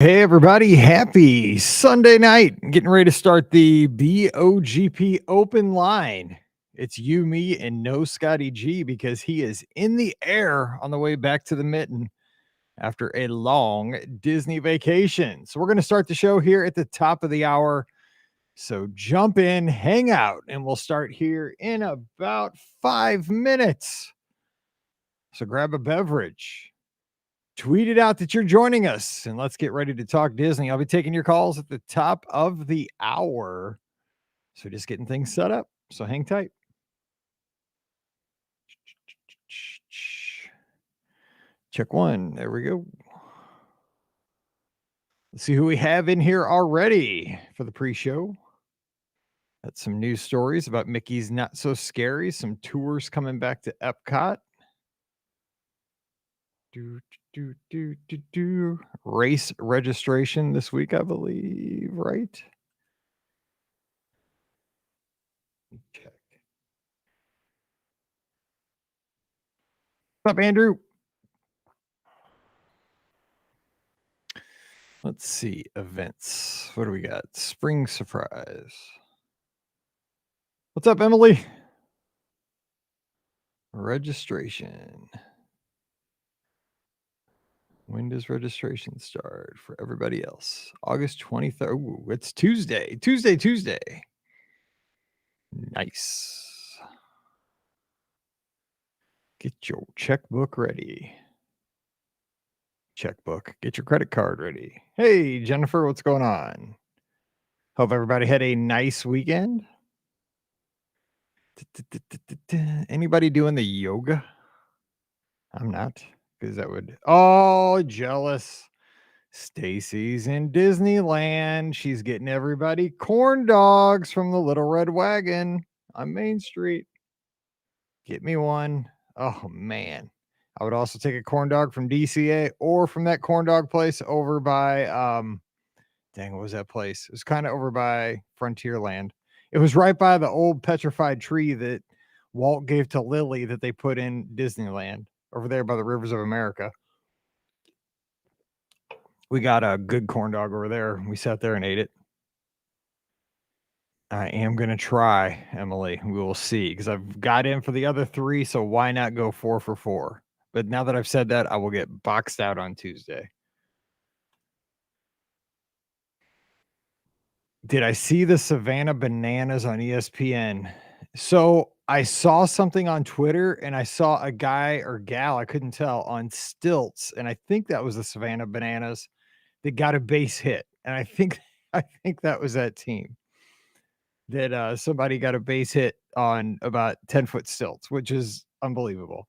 Hey everybody, happy Sunday night. Getting ready to start the BOGP Open Line. It's you, me, and no Scotty G because he is in the air on the way back to the mitten after a long Disney vacation. So we're going to start the show here at the top of the hour. So jump in, hang out, and we'll start here in about 5 minutes. So grab a beverage. Tweet it out that you're joining us, and let's get ready to talk Disney. I'll be taking your calls at the top of the hour. So just getting things set up. So hang tight. Check one. There we go. Let's see who we have in here already for the pre-show. Got some news stories about Mickey's Not So Scary, some tours coming back to Epcot. Race registration this week, I believe, right? Check. What's up, Andrew? Let's see. Events. What do we got? Spring surprise. What's up, Emily? Registration. When does registration start for everybody else? August 23rd. Ooh, it's Tuesday. Tuesday. Nice. Get your checkbook ready. Checkbook. Get your credit card ready. Hey, Jennifer, what's going on? Hope everybody had a nice weekend. Anybody doing the yoga? I'm not, because that would. Oh, jealous. Stacy's in Disneyland. She's getting everybody corn dogs from the Little Red Wagon on Main Street. Get me one. Oh, man. I would also take a corn dog from DCA or from that corn dog place over by, dang, what was that place? It was kind of over by Frontierland. It was right by the old petrified tree that Walt gave to Lily that they put in Disneyland over there by the Rivers of America. We got a good corn dog over there. We sat there and ate it. I am going to try, Emily. We will see, because I've got in for the other three, so why not go 4 for 4? But now that I've said that, I will get boxed out on Tuesday. Did I see the Savannah Bananas on ESPN? So I saw something on Twitter, and I saw a guy or gal, I couldn't tell, on stilts, and I think that was the Savannah Bananas that got a base hit. And I think that was that team that somebody got a base hit on about 10-foot stilts, which is unbelievable.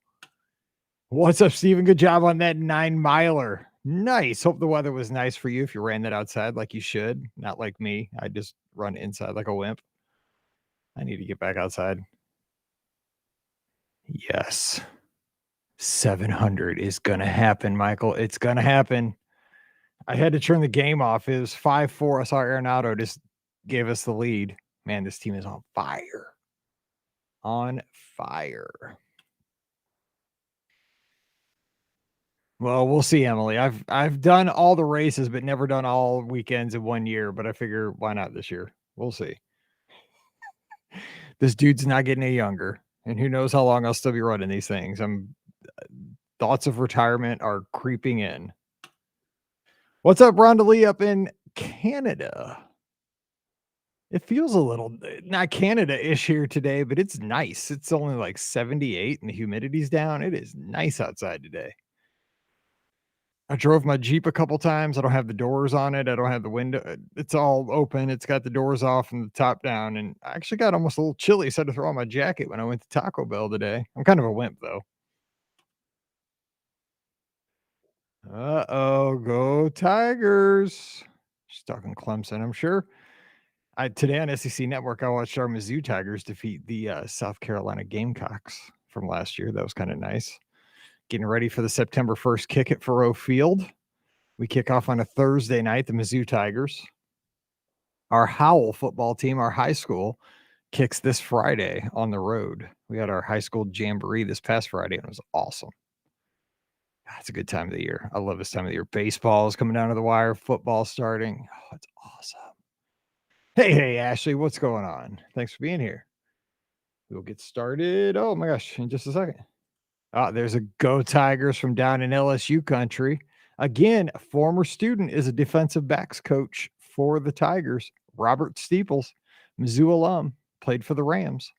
What's up, Steven? Good job on that 9-miler. Nice. Hope the weather was nice for you if you ran that outside like you should. Not like me. I just run inside like a wimp. I need to get back outside. Yes. 700 is going to happen, Michael. It's going to happen. I had to turn the game off. It was 5-4. I saw Arenado just gave us the lead. Man, this team is on fire. On fire. Well, we'll see, Emily. I've done all the races, but never done all weekends in 1 year. But I figure, why not this year? We'll see. This dude's not getting any younger, and who knows how long I'll still be running these things. Thoughts of retirement are creeping in. What's up, Rhonda Lee up in Canada? It feels a little not Canada-ish here today, but it's nice. It's only like 78 and the humidity's down. It is nice outside today. I drove my Jeep a couple times. I don't have the doors on it. I don't have the window. It's all open. It's got the doors off and the top down. And I actually got almost a little chilly. So I had to throw on my jacket when I went to Taco Bell today. I'm kind of a wimp, though. Uh-oh, go Tigers. She's talking Clemson, I'm sure. Today on SEC Network, I watched our Mizzou Tigers defeat the South Carolina Gamecocks from last year. That was kind of nice. Getting ready for the September 1st kick at Faroe Field. We kick off on a Thursday night, the Mizzou Tigers. Our Howell football team, our high school, kicks this Friday on the road. We had our high school jamboree this past Friday, and it was awesome. It's a good time of the year. I love this time of the year. Baseball is coming down to the wire. Football starting. Oh, it's awesome. Hey, Ashley, what's going on? Thanks for being here. We'll get started. Oh my gosh, in just a second. There's a Go Tigers from down in LSU country. Again, a former student is a defensive backs coach for the Tigers. Robert Steeples, Mizzou alum, played for the Rams.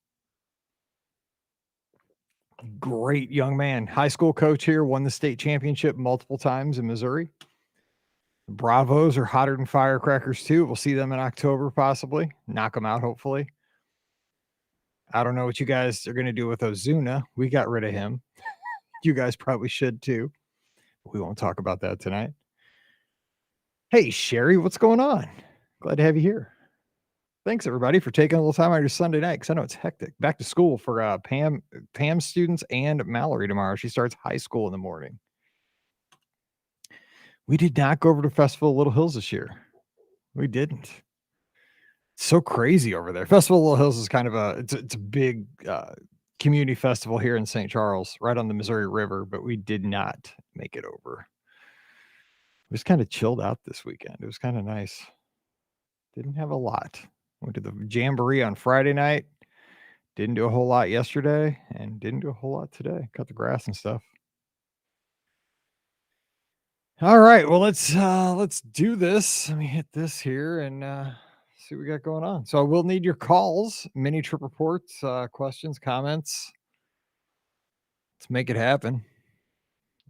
Great young man. High school coach here, won the state championship multiple times in Missouri. Bravos are hotter than firecrackers too. We'll see them in October possibly. Knock them out, hopefully. I don't know what you guys are going to do with Ozuna. We got rid of him. You guys probably should too. We won't talk about that tonight. Hey, Sherry, what's going on? Glad to have you here. Thanks, everybody, for taking a little time out of your Sunday night because I know it's hectic. Back to school for Pam students and Mallory tomorrow. She starts high school in the morning. We did not go over to Festival of Little Hills this year. We didn't. It's so crazy over there. Festival of Little Hills is kind of it's a big community festival here in St. Charles, right on the Missouri River, but we did not make it over. It was kind of chilled out this weekend. It was kind of nice. Didn't have a lot. Went to the Jamboree on Friday night. Didn't do a whole lot yesterday and didn't do a whole lot today. Cut the grass and stuff. All right. Well, let's do this. Let me hit this here and see what we got going on. So we'll need your calls, mini trip reports, questions, comments. Let's make it happen.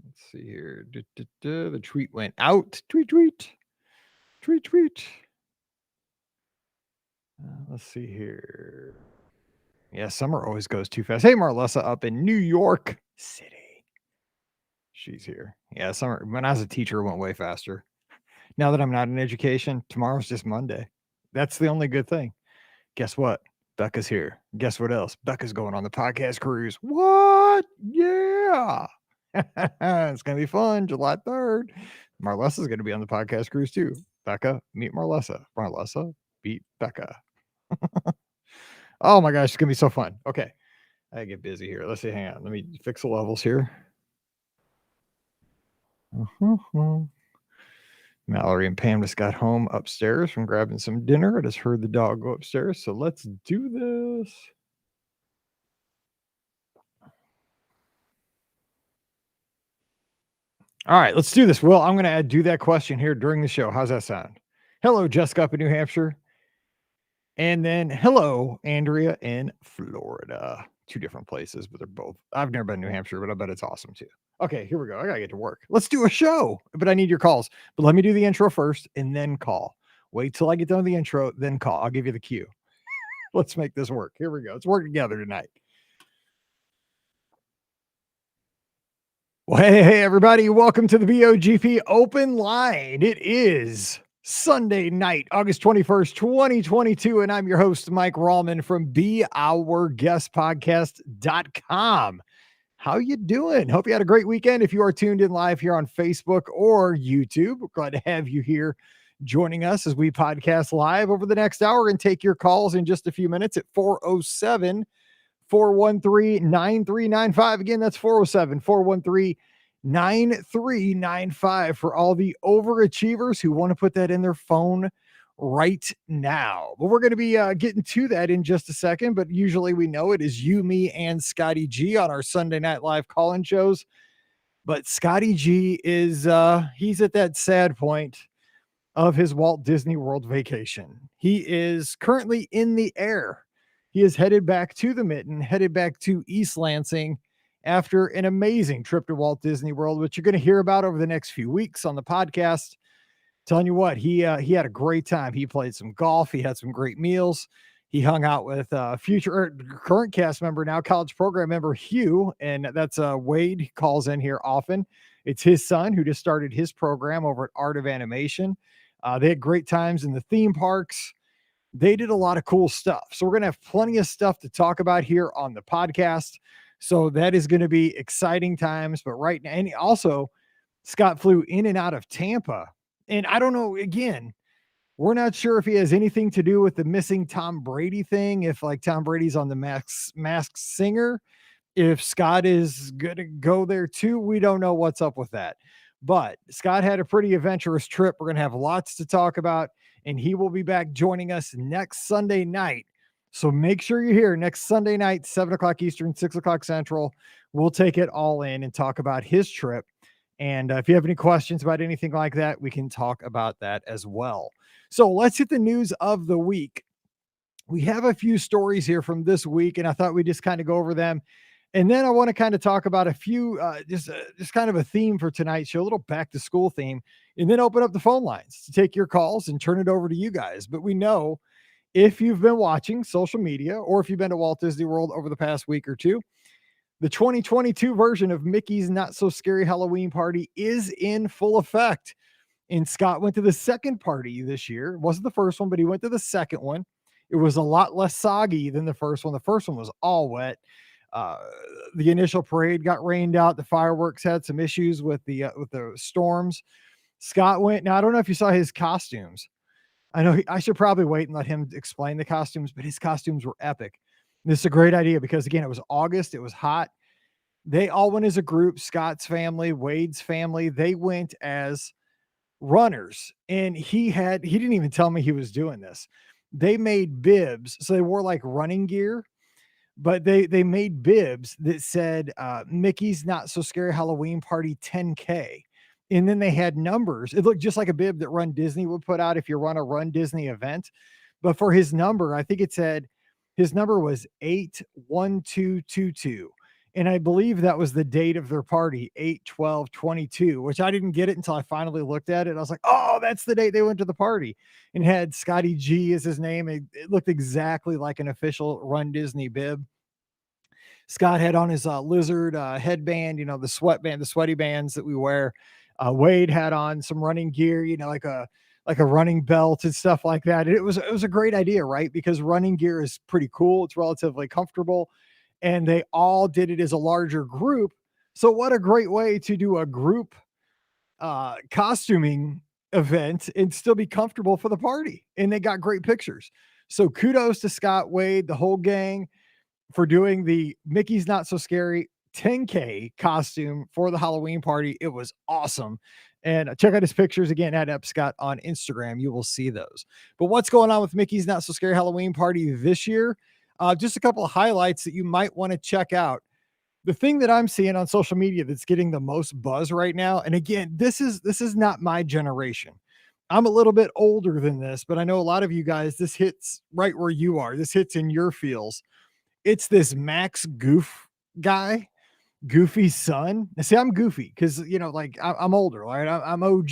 Let's see here. The tweet went out. Tweet. Let's see here. Yeah, summer always goes too fast. Hey, Marlessa up in New York City. She's here. Yeah, summer. When I was a teacher, it went way faster. Now that I'm not in education, tomorrow's just Monday. That's the only good thing. Guess what? Becca's here. Guess what else? Becca's going on the podcast cruise. What? Yeah. It's going to be fun. July 3rd. Marlessa's going to be on the podcast cruise too. Becca, meet Marlessa. Marlessa, beat Becca. Oh my gosh, it's going to be so fun. Okay. I get busy here. Let's see. Hang on. Let me fix the levels here. Mallory and Pam just got home upstairs from grabbing some dinner. I just heard the dog go upstairs. So let's do this. All right, let's do this. Well, I'm going to do that question here during the show. How's that sound? Hello, Jessica up in New Hampshire. And then hello, Andrea in Florida. Two different places, but they're both. I've never been to New Hampshire, but I bet it's awesome too. Okay, here we go. I got to get to work. Let's do a show, but I need your calls. But let me do the intro first and then call. Wait till I get done with the intro, then call. I'll give you the cue. Let's make this work. Here we go. Let's work together tonight. Well, hey, everybody. Welcome to the BOGP Open Line. It is Sunday night, August 21st, 2022, and I'm your host, Mike Rallman from BeOurGuestPodcast.com. How you doing? Hope you had a great weekend. If you are tuned in live here on Facebook or YouTube, we're glad to have you here joining us as we podcast live over the next hour and take your calls in just a few minutes at 407-413-9395. Again, that's 407-413-9395 for all the overachievers who want to put that in their phone right now. But we're going to be getting to that in just a second, but usually we know it is you, me, and Scotty G on our Sunday Night Live call-in shows. But Scotty G is he's at that sad point of his Walt Disney World vacation. He is currently in the air. He is headed back to the Mitten, headed back to East Lansing after an amazing trip to Walt Disney World, which you're going to hear about over the next few weeks on the podcast. Telling you what, he had a great time. He played some golf. He had some great meals. He hung out with current cast member, now college program member Hugh, and that's Wade. He calls in here often. It's his son who just started his program over at Art of Animation. They had great times in the theme parks. They did a lot of cool stuff. So we're going to have plenty of stuff to talk about here on the podcast. So that is going to be exciting times. But right now, and also Scott flew in and out of Tampa. And I don't know, again, we're not sure if he has anything to do with the missing Tom Brady thing, if like Tom Brady's on the Masked Singer. If Scott is going to go there too, we don't know what's up with that. But Scott had a pretty adventurous trip. We're going to have lots to talk about, and he will be back joining us next Sunday night. So make sure you're here next Sunday night, 7 o'clock Eastern, 6 o'clock Central. We'll take it all in and talk about his trip. And if you have any questions about anything like that, we can talk about that as well. So let's hit the news of the week. We have a few stories here from this week, and I thought we'd just kind of go over them. And then I want to kind of talk about a few, just kind of a theme for tonight's show, a little back to school theme, and then open up the phone lines to take your calls and turn it over to you guys. But we know if you've been watching social media or if you've been to Walt Disney World over the past week or two, the 2022 version of Mickey's Not So Scary Halloween Party is in full effect. And Scott went to the second party this year. It wasn't the first one, but he went to the second one. It was a lot less soggy than the first one. The first one was all wet. Uh, the initial parade got rained out. The fireworks had some issues with the storms. Scott went. Now I don't know if you saw his costumes. I know I should probably wait and let him explain the costumes, but his costumes were epic. This is a great idea because again, it was August. It was hot. They all went as a group. Scott's family, Wade's family. They went as runners, and he didn't even tell me he was doing this. They made bibs, so they wore like running gear, but they made bibs that said Mickey's Not So Scary Halloween Party 10K. And then they had numbers. It looked just like a bib that Run Disney would put out if you run a Run Disney event. But for his number, I think it said his number was 81222. And I believe that was the date of their party, 8/12/22, which I didn't get it until I finally looked at it. I was like, oh, that's the date they went to the party, and had Scotty G as his name. It looked exactly like an official Run Disney bib. Scott had on his lizard headband, the sweatband, the sweaty bands that we wear. Wade had on some running gear, like a running belt and stuff like that. And it was a great idea, right? Because running gear is pretty cool. It's relatively comfortable, and they all did it as a larger group. So what a great way to do a group costuming event and still be comfortable for the party. And they got great pictures. So kudos to Scott, Wade, the whole gang for doing the Mickey's Not So Scary 10K costume for the Halloween party. It was awesome. And check out his pictures again at Epscott on Instagram. You will see those. But what's going on with Mickey's Not So Scary Halloween party this year? Just a couple of highlights that you might want to check out. The thing that I'm seeing on social media that's getting the most buzz right now, and again, this is not my generation. I'm a little bit older than this, but I know a lot of you guys, this hits right where you are. This hits in your feels. It's this Max Goof guy, Goofy's son. Now, see, I'm Goofy because like I'm older, right? I'm OG.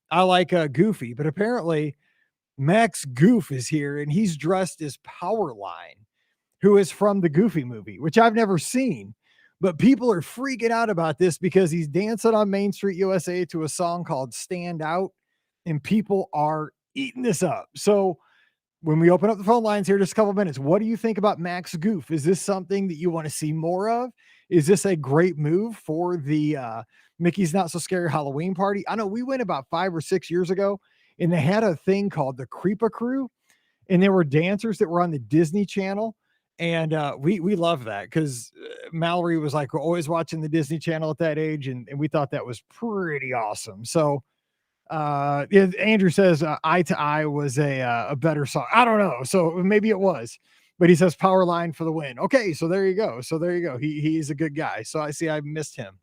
I like Goofy, but apparently Max Goof is here and he's dressed as Powerline, who is from the Goofy movie, which I've never seen. But people are freaking out about this because he's dancing on Main Street USA to a song called Stand Out, and people are eating this up. So when we open up the phone lines here, just a couple minutes, what do you think about Max Goof? Is this something that you want to see more of? Is this a great move for the Mickey's Not So Scary Halloween party? I know we went about 5 or 6 years ago, and they had a thing called the Creepa Crew, and there were dancers that were on the Disney Channel. And we love that because Mallory was like always watching the Disney Channel at that age, and we thought that was pretty awesome. So yeah, Andrew says Eye to Eye was a better song. I don't know, so maybe it was, but he says Powerline for the win. Okay, so there you go. He's a good guy. So I see I missed him.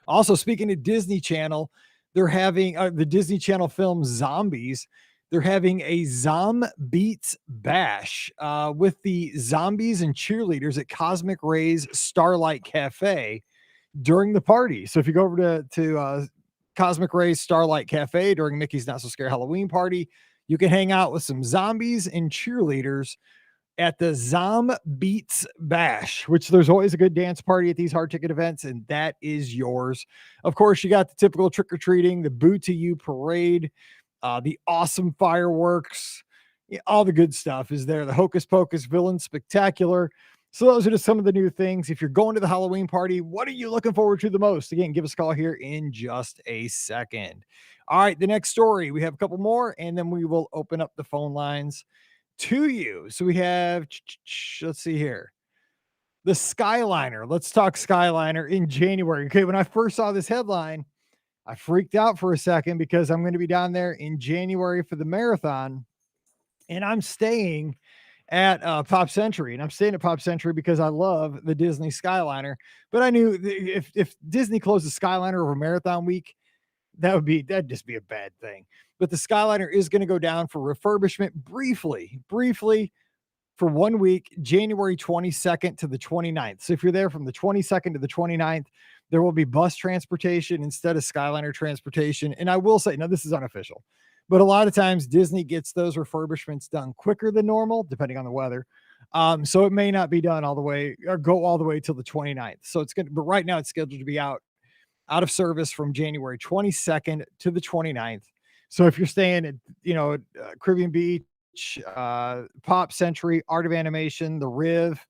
Also, speaking of Disney Channel, they're having the Disney Channel film Zombies. They're having a Zom Beats Bash with the zombies and cheerleaders at Cosmic Ray's Starlight Cafe during the party. So if you go over to Cosmic Ray's Starlight Cafe during Mickey's Not So Scary Halloween party, you can hang out with some zombies and cheerleaders at the Zom Beats Bash, which there's always a good dance party at these hard ticket events, and that is yours. Of course, you got the typical trick-or-treating, the Boo to You parade, the awesome fireworks, all the good stuff is there. The Hocus Pocus Villain Spectacular. So those are just some of the new things. If you're going to the Halloween party, what are you looking forward to the most? Again, give us a call here in just a second. All right, the next story, we have a couple more, and then we will open up the phone lines to you. So we have, let's see here. The Skyliner. Let's talk Skyliner in January. Okay, when I first saw this headline, I freaked out for a second because I'm going to be down there in January for the marathon, and I'm staying at Pop Century, and I'm staying at Pop Century because I love the Disney Skyliner. But I knew if Disney closes Skyliner over Marathon Week, that'd just be a bad thing. But the Skyliner is going to go down for refurbishment briefly for 1 week, January 22nd to the 29th. So if you're there from the 22nd to the 29th, there will be bus transportation instead of Skyliner transportation. And I will say, now this is unofficial, but a lot of times Disney gets those refurbishments done quicker than normal, depending on the weather. So it may not be done all the way or go all the way till the 29th. So it's going to, but right now it's scheduled to be out of service from January 22nd to the 29th. So if you're staying at, Caribbean Beach, Pop Century, Art of Animation, the Riv,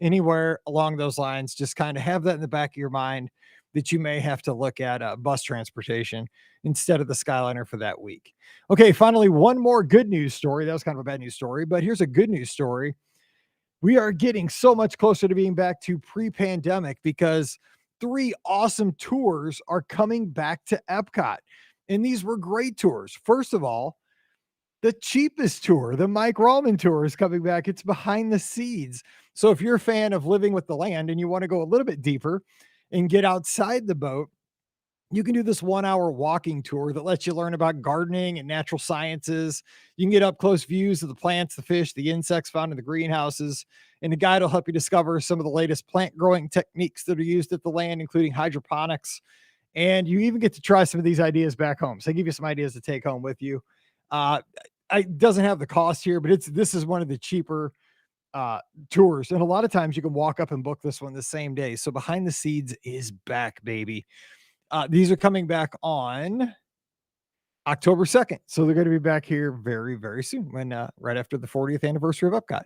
anywhere along those lines, just kind of have that in the back of your mind that you may have to look at bus transportation instead of the Skyliner for that week. Okay, finally, one more good news story. That was kind of a bad news story, but here's a good news story. We are getting so much closer to being back to pre-pandemic because three awesome tours are coming back to Epcot. And these were great tours. First of all, the cheapest tour, the Mike Rallman tour, is coming back. It's behind the scenes. So if you're a fan of Living with the Land and you want to go a little bit deeper and get outside the boat, you can do this 1 hour walking tour that lets you learn about gardening and natural sciences. You can get up close views of the plants, the fish, the insects found in the greenhouses. And the guide will help you discover some of the latest plant growing techniques that are used at the land, including hydroponics. And you even get to try some of these ideas back home. So I give you some ideas to take home with you. Uh, it doesn't have the cost here, but this is one of the cheaper tours. And a lot of times you can walk up and book this one the same day. So Behind the Scenes is back, baby. These are coming back on October 2nd. So they're going to be back here very, very soon when right after the 40th anniversary of Epcot.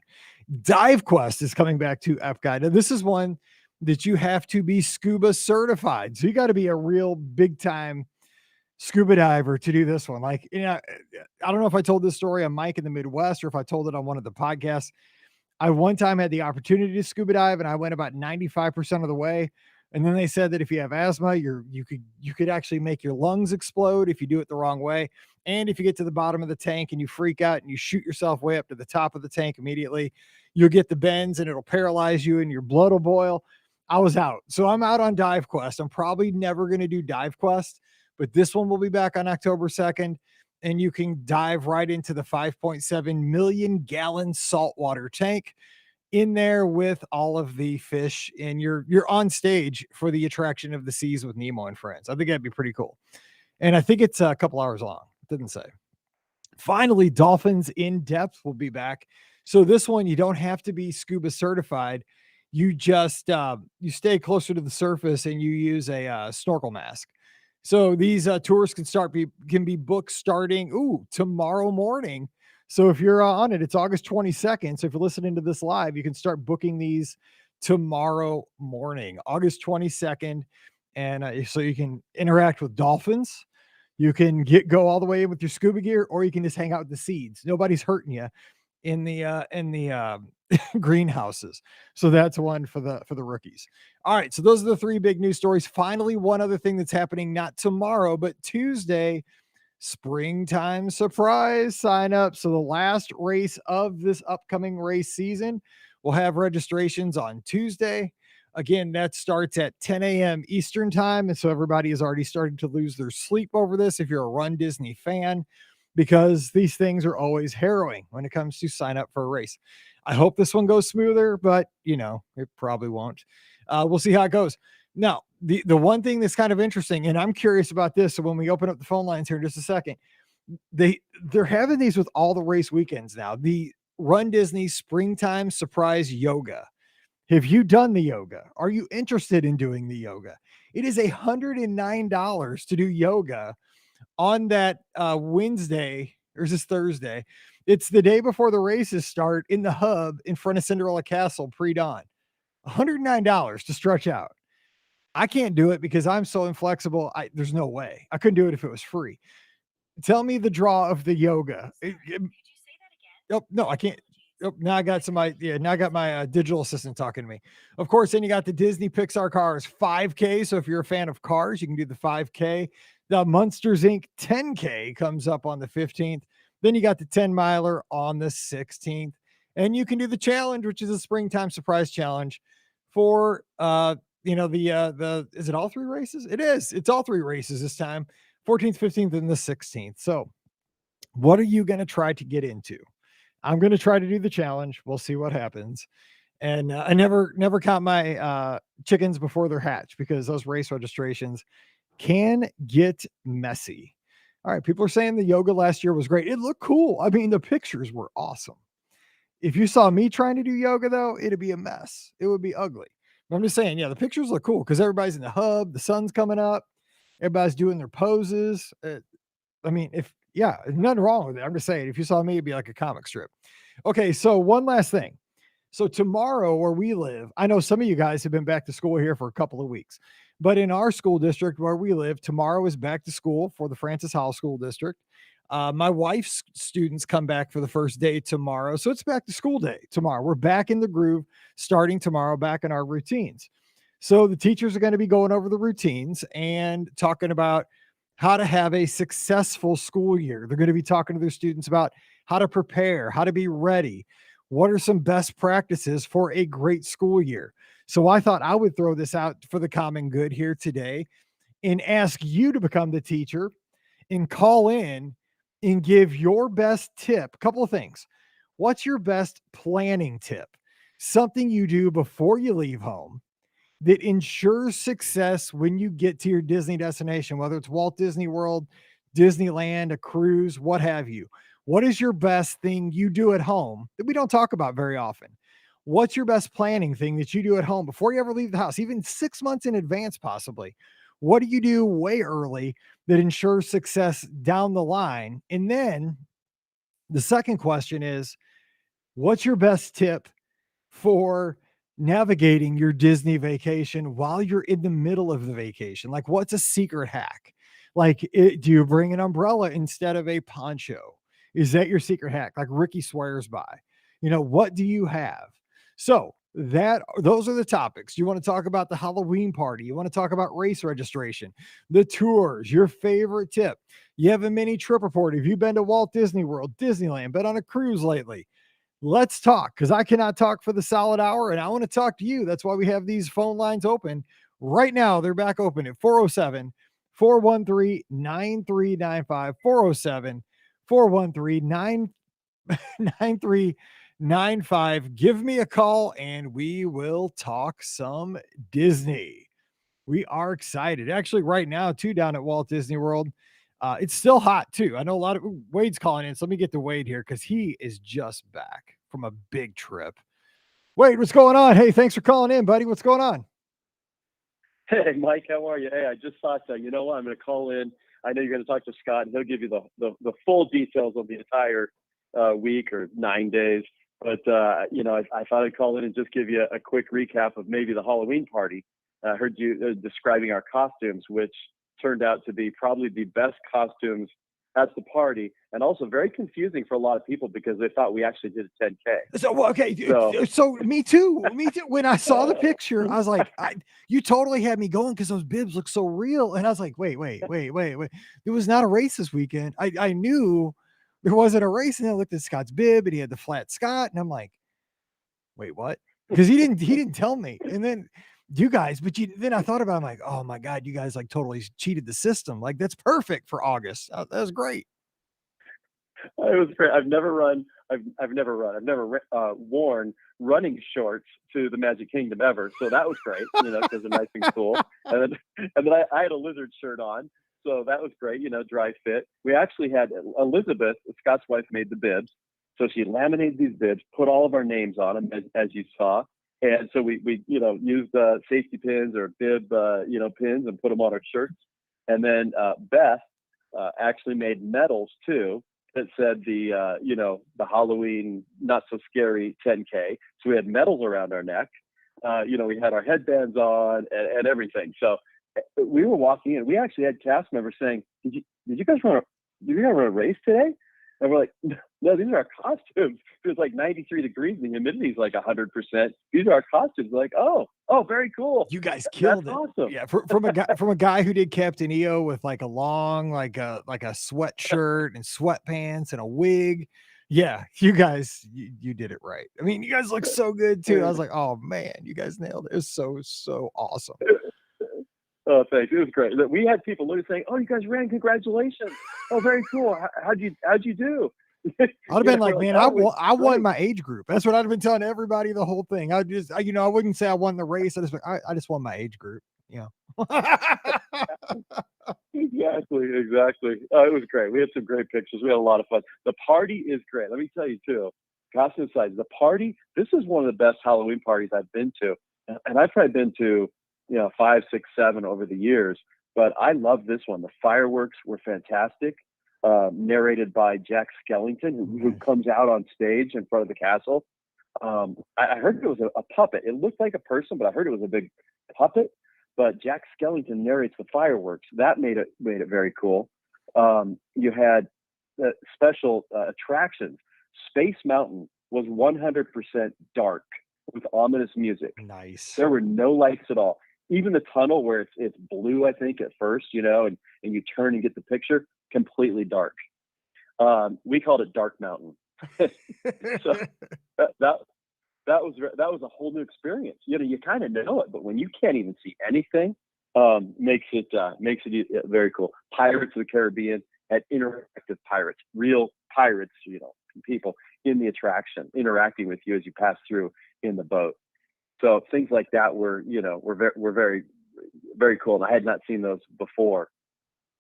Dive Quest is coming back to Epcot. Now, this is one that you have to be scuba certified. So you got to be a real big time scuba diver to do this one. Like, I don't know if I told this story on Mike in the Midwest or if I told it on one of the podcasts. I one time had the opportunity to scuba dive and I went about 95% of the way. And then they said that if you have asthma, you could actually make your lungs explode if you do it the wrong way. And if you get to the bottom of the tank and you freak out and you shoot yourself way up to the top of the tank immediately, you'll get the bends and it'll paralyze you and your blood will boil. I was out. So I'm out on Dive Quest. I'm probably never going to do Dive Quest, but this one will be back on October 2nd. And you can dive right into the 5.7 million gallon saltwater tank in there with all of the fish, and you're on stage for the attraction of the seas with Nemo and friends. I think that'd be pretty cool. And I think it's a couple hours long. It didn't say. Finally, Dolphins in Depth will be back. So this one, you don't have to be scuba certified. You just you stay closer to the surface and you use a snorkel mask. So these tours can be booked starting tomorrow morning. So if you're on it, it's August 22nd. So if you're listening to this live, you can start booking these tomorrow morning, August 22nd. And so you can interact with dolphins. You can go all the way in with your scuba gear, or you can just hang out with the seeds. Nobody's hurting you in the greenhouses. So that's one for the rookies. All right, so those are the three big news stories. Finally, one other thing that's happening not tomorrow, but Tuesday, springtime surprise sign up. So the last race of this upcoming race season will have registrations on Tuesday. Again, that starts at 10 a.m. Eastern time. And so everybody is already starting to lose their sleep over this if you're a Run Disney fan, because these things are always harrowing when it comes to sign up for a race. I hope this one goes smoother, but it probably won't. We'll see how it goes. Now, the one thing that's kind of interesting, and I'm curious about this. So when we open up the phone lines here in just a second, they're having these with all the race weekends now. The Run Disney Springtime Surprise Yoga. Have you done the yoga? Are you interested in doing the yoga? It is $109 to do yoga on that Wednesday, or is this Thursday? It's the day before the races start in the hub in front of Cinderella Castle pre-dawn. $109 to stretch out. I can't do it because I'm so inflexible. There's no way. I couldn't do it if it was free. Tell me the draw of the yoga. Sorry, could you say that again? Oh, no, I can't. Oh, now I got somebody. Yeah, now I got my digital assistant talking to me. Of course, then you got the Disney Pixar Cars 5K. So if you're a fan of cars, you can do the 5K. The Monsters Inc. 10K comes up on the 15th. Then you got the 10 miler on the 16th, and you can do the challenge, which is a springtime surprise challenge for the is it all three races? It is. It's all three races this time: 14th, 15th, and the 16th. So what are you going to try to get into? I'm going to try to do the challenge. We'll see what happens. And I never count my chickens before they're hatched, because those race registrations can get messy. All right, people are saying the yoga last year was great. It looked cool. I mean, the pictures were awesome. If you saw me trying to do yoga, though, it'd be a mess. It would be ugly. But I'm just saying, yeah, the pictures look cool because everybody's in the hub, the sun's coming up, everybody's doing their poses. I mean, nothing wrong with it. I'm just saying, if you saw me, it'd be like a comic strip. Okay, so one last thing. So tomorrow, where we live, I know some of you guys have been back to school here for a couple of weeks, but in our school district where we live, tomorrow is back to school for the Francis Howell School District. My wife's students come back for the first day tomorrow, so it's back to school day tomorrow. We're back in the groove starting tomorrow, back in our routines. So the teachers are going to be going over the routines and talking about how to have a successful school year. They're going to be talking to their students about how to prepare, how to be ready. What are some best practices for a great school year? So I thought I would throw this out for the common good here today and ask you to become the teacher and call in and give your best tip. A couple of things. What's your best planning tip? Something you do before you leave home that ensures success when you get to your Disney destination, whether it's Walt Disney World, Disneyland, a cruise, what have you. What is your best thing you do at home that we don't talk about very often? What's your best planning thing that you do at home before you ever leave the house, even 6 months in advance, possibly? What do you do way early that ensures success down the line? And then the second question is, what's your best tip for navigating your Disney vacation while you're in the middle of the vacation? Like, what's a secret hack? Like, do you bring an umbrella instead of a poncho? Is that your secret hack? Like Ricky swears by. What do you have? So those are the topics. You want to talk about the Halloween party? You want to talk about race registration, the tours, your favorite tip? You have a mini trip report. Have you been to Walt Disney World, Disneyland, been on a cruise lately? Let's talk, because I cannot talk for the solid hour and I want to talk to you. That's why we have these phone lines open right now. They're back open at 407 413 9395, 407 413 9395. Give me a call and we will talk some Disney. We are excited. Actually, right now, too, down at Walt Disney World, it's still hot, too. I know a lot of Wade's calling in. So let me get to Wade here because he is just back from a big trip. Wade, what's going on? Hey, thanks for calling in, buddy. What's going on? Hey, Mike, how are you? Hey, I just thought, you know what? I'm going to call in. I know you're going to talk to Scott, and he'll give you the full details of the entire week or 9 days. But, I thought I'd call in and just give you a quick recap of maybe the Halloween party. I heard you describing our costumes, which turned out to be probably the best costumes at the party, and also very confusing for a lot of people because they thought we actually did a 10K. So, okay. So me too. Me too. When I saw the picture, I was like, you totally had me going because those bibs look so real. And I was like, wait. There was not a race this weekend. I knew there wasn't a race. And I looked at Scott's bib and he had the flat Scott. And I'm like, wait, what? Because he didn't tell me. And then you guys, then I thought about it, I'm like, oh my God, you guys like totally cheated the system. Like, that's perfect for August. That was great. It was great. I've never worn running shorts to the Magic Kingdom ever, so that was great. Because they're nice and cool. And then I had a lizard shirt on, so that was great. Dry fit. We actually had Elizabeth, Scott's wife, made the bibs, so she laminated these bibs, put all of our names on them, as you saw. And so we used safety pins or bib pins and put them on our shirts. And then Beth actually made medals too that said the Halloween not so scary 10K. So we had medals around our neck. We had our headbands on and everything. So we were walking in. We actually had cast members saying, "Did you guys run a race today?" And we're like, no, these are our costumes. It's like 93 degrees and the humidity is like 100%. These are our costumes. Like, oh, very cool. You guys That's killed it. awesome. Yeah, from a guy who did Captain EO with like a long, like a sweatshirt and sweatpants and a wig. Yeah, you guys, you did it right. I mean, you guys look so good too. I was like, oh man, you guys nailed it. It was so awesome. Oh, thanks. It was great. We had people literally saying, "Oh, you guys ran! Congratulations! Oh, very cool. How'd you do?" I'd have been like, man, I won great. my age group. That's what I'd have been telling everybody the whole thing. I wouldn't say I won the race. I just won my age group. You know. Exactly. It was great. We had some great pictures. We had a lot of fun. The party is great. Let me tell you too. Costume aside, the party. This is one of the best Halloween parties I've been to, and I've probably been to 5, 6, 7 over the years. But I love this one. The fireworks were fantastic. Narrated by Jack Skellington, who comes out on stage in front of the castle. I heard it was a puppet. It looked like a person, but I heard it was a big puppet. But Jack Skellington narrates the fireworks. That made it very cool. You had special attractions. Space Mountain was 100% dark with ominous music. Nice. There were no lights at all. Even the tunnel where it's blue, I think at first, and you turn and get the picture, completely dark. We called it Dark Mountain. So that was a whole new experience. You kind of know it, but when you can't even see anything, makes it very cool. Pirates of the Caribbean had interactive pirates, real pirates, people in the attraction interacting with you as you pass through in the boat. So things like that were very, very cool. And I had not seen those before.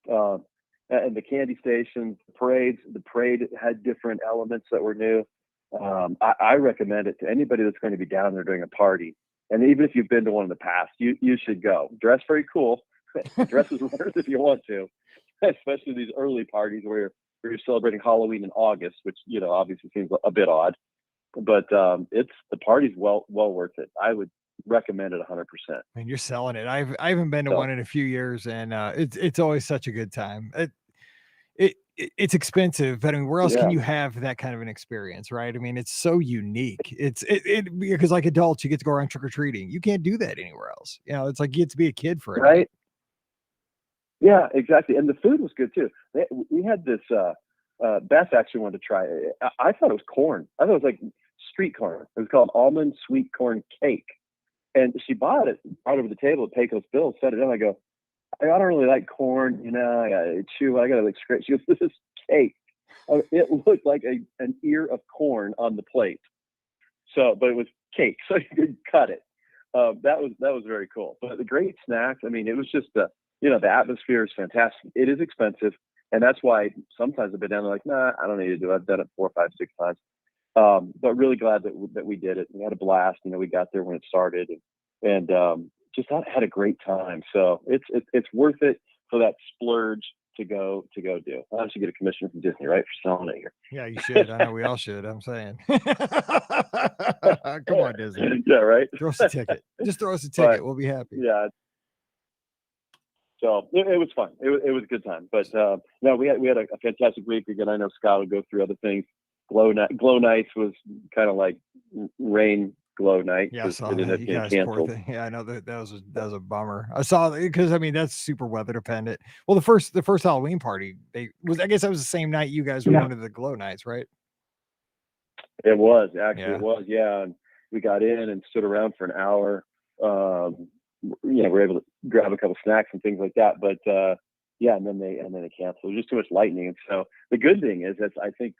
And the candy stations, the parade had different elements that were new. I recommend it to anybody that's going to be down there during a party. And even if you've been to one in the past, you should go. Dress very cool. Dress as worth if you want to, especially these early parties where you're celebrating Halloween in August, which, obviously seems a bit odd. But the party's well worth it. I would recommend it 100%. I mean, you're selling it. I haven't been to one in a few years, and it's always such a good time. It's expensive, but I mean, where else can you have that kind of an experience, right? I mean, it's so unique. It's because like adults, you get to go around trick or treating. You can't do that anywhere else. It's like you get to be a kid for it, right? Yeah, exactly. And the food was good too. We had this. Beth actually wanted to try it. I thought it was corn. I thought it was like street corn. It was called almond sweet corn cake. And she bought it right over the table at Pecos Bill, set it down. I go, I don't really like corn, I gotta chew, I gotta like scratch. She goes, this is cake. It looked like an ear of corn on the plate. So, but it was cake, so you could cut it. That was very cool. But the great snacks. I mean, it was just the atmosphere is fantastic. It is expensive. And that's why sometimes I've been down there like, nah, I don't need to do it. I've done it 4, 5, 6 times. But really glad that we did it. We had a blast. We got there when it started, and just had a great time. So it's worth it for that splurge to go do. I should get a commission from Disney, right, for selling it here. Yeah, you should. I know we all should. I'm saying, come on, Disney. Yeah, right. Throw us a ticket. Just throw us a ticket. We'll be happy. Yeah. So it was fun. It was a good time. But no, we had a fantastic week. Again, I know Scott would go through other things. Glow nights was kind of like rain glow night. Yeah, I saw that. You guys poor thing. Yeah, I know that was a bummer. I saw that because I mean that's super weather dependent. Well, the first Halloween party I guess that was the same night you guys were going to the glow nights, right? It was actually it was, yeah. And we got in and stood around for an hour. We were able to grab a couple snacks and things like that. But and then they canceled. It was just too much lightning. And so the good thing is that I think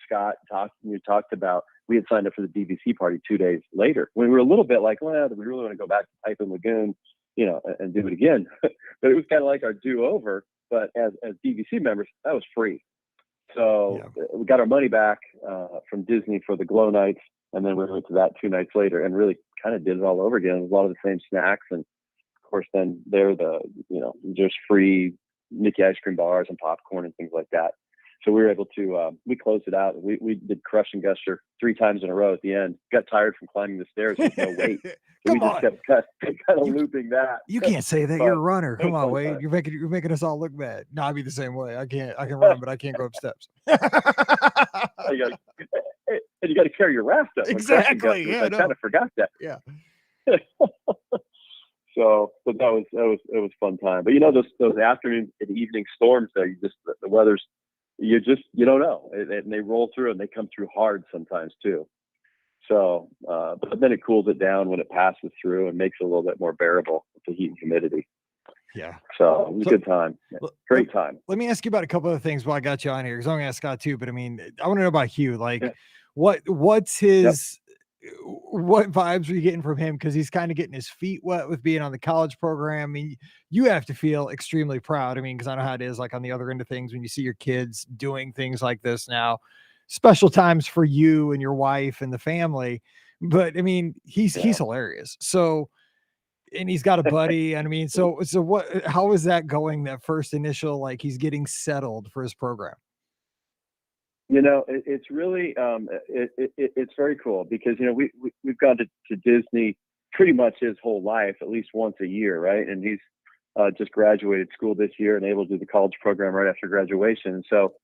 Scott talked about, we had signed up for the DVC party 2 days later. We were a little bit like, well, do we really want to go back to Typhoon Lagoon, and do it again? But it was kind of like our do-over. But as DVC members, that was free. So we got our money back from Disney for the glow nights, and then we went to that 2 nights later and really kind of did it all over again. A lot of the same snacks, and of course, then there's free Mickey ice cream bars and popcorn and things like that. So we were able to, we closed it out. We did crush and gusher 3 times in a row at the end. Got tired from climbing the stairs with no weight. So Come we just on. kept kind of looping that. You can't say that. But You're a runner. it Come was on, fun Wade. time. You're making us all look bad. No, I'd be the same way. I can run, but I can't go up steps. You got to carry your raft up. Exactly. Yeah, I kind of forgot that. Yeah. So that was fun time. But those afternoon and evening storms that the weather's, you don't know, and they roll through and they come through hard sometimes too. So, but then it cools it down when it passes through and makes it a little bit more bearable with the heat and humidity. Yeah. So it was a good time. Great time. Let me ask you about a couple of things while I got you on here, because I'm going to ask Scott too. But I mean, I want to know about Hugh. Like, Yeah. what's his, what vibes are you getting from him? Because he's kind of getting his feet wet with being on the college program. I mean, you have to feel extremely proud. I mean, because I know how it is, like on the other end of things, when you see your kids doing things like this now, special times for you and your wife and the family. But I mean, he's hilarious. So, and he's got a buddy. And I mean, so how is that going? That first initial, like he's getting settled for his program. It's really, it's very cool because, we've gone to Disney pretty much his whole life, at least once a year. Right. And he's just graduated school this year and able to do the college program right after graduation. And so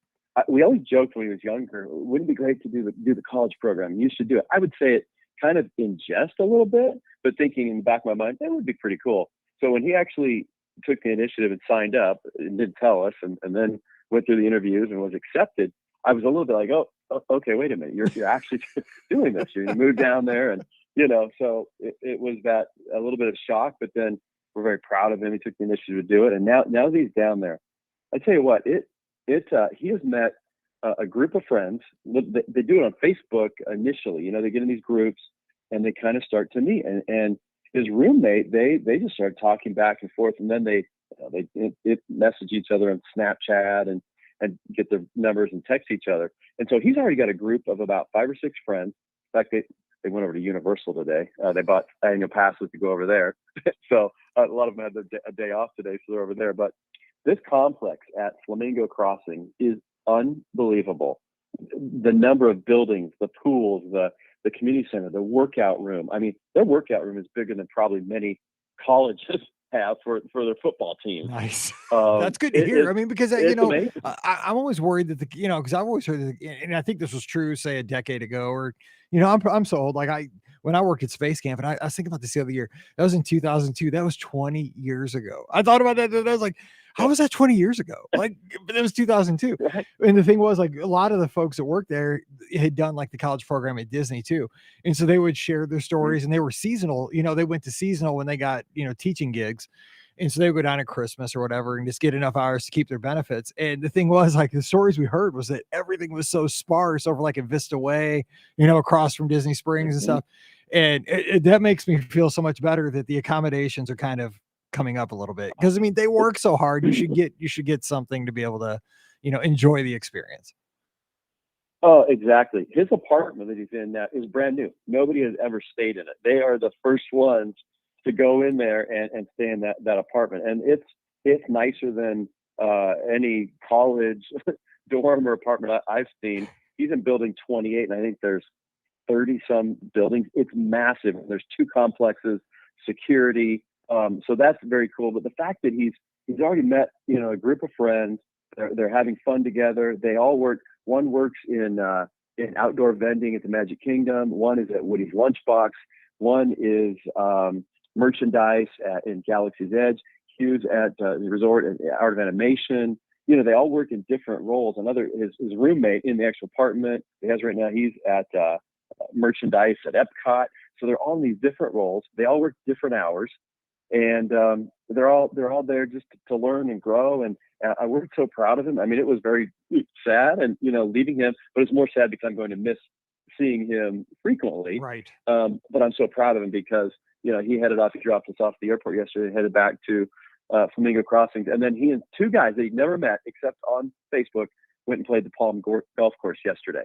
we always joked when he was younger, wouldn't it be great to do the college program? You should do it. I would say it kind of in jest a little bit, but thinking in the back of my mind, that would be pretty cool. So when he actually took the initiative and signed up and didn't tell us and then went through the interviews and was accepted, I was a little bit like, oh, okay, wait a minute. You're actually doing this. You moved down there and, so it was that a little bit of shock, but then we're very proud of him. He took the initiative to do it. And now that he's down there, I tell you what, he has met a group of friends. They do it on Facebook initially. They get in these groups and they kind of start to meet. And his roommate, they just start talking back and forth, and then they message each other on Snapchat and get their numbers and text each other. And so he's already got a group of about 5 or 6 friends. In fact, they went over to Universal today. They bought annual passes to go over there. So a lot of them had a day off today, so they're over there. But this complex at Flamingo Crossing is unbelievable. The number of buildings, the pools, the community center, the workout room. I mean, their workout room is bigger than probably many colleges have for their football team. Nice. That's good to hear. I mean, because amazing. I'm always worried that because I've always heard that, and I think this was true, say a decade ago, or I'm so old. Like when I worked at Space Camp, and I was thinking about this the other year. That was in 2002. That was 20 years ago. I thought about that. I was like, how was that 20 years ago? Like, but it was 2002. Right. And the thing was, like, a lot of the folks that worked there had done like the college program at Disney too. And so they would share their stories, and they were seasonal. They went to seasonal when they got, teaching gigs. And so they would go down at Christmas or whatever and just get enough hours to keep their benefits. And the thing was, like, the stories we heard was that everything was so sparse over like a Vista Way, across from Disney Springs and stuff. And that makes me feel so much better that the accommodations are kind of coming up a little bit, because I mean, they work so hard. You should get something to be able to, enjoy the experience. Oh, exactly. His apartment that he's in now is brand new. Nobody has ever stayed in it. They are the first ones to go in there and stay in that apartment. And it's nicer than any college dorm or apartment I've seen. He's in building 28, and I think there's 30 some buildings. It's massive. There's 2 complexes, security. So that's very cool. But the fact that he's already met, a group of friends, they're having fun together. They all work. One works in outdoor vending at the Magic Kingdom. One is at Woody's Lunchbox. One is merchandise in Galaxy's Edge. Hugh's at the resort and Art of Animation. They all work in different roles. His roommate in the actual apartment he has right now, he's at merchandise at Epcot. So they're all in these different roles. They all work different hours, and they're all there just to learn and grow. And we're so proud of him. I mean, it was very sad, and leaving him, but it's more sad because I'm going to miss seeing him frequently. Right. But I'm so proud of him because he dropped us off at the airport yesterday and headed back to Flamingo Crossings. And then he and 2 guys that he'd never met except on Facebook went and played the Palm Golf Course yesterday.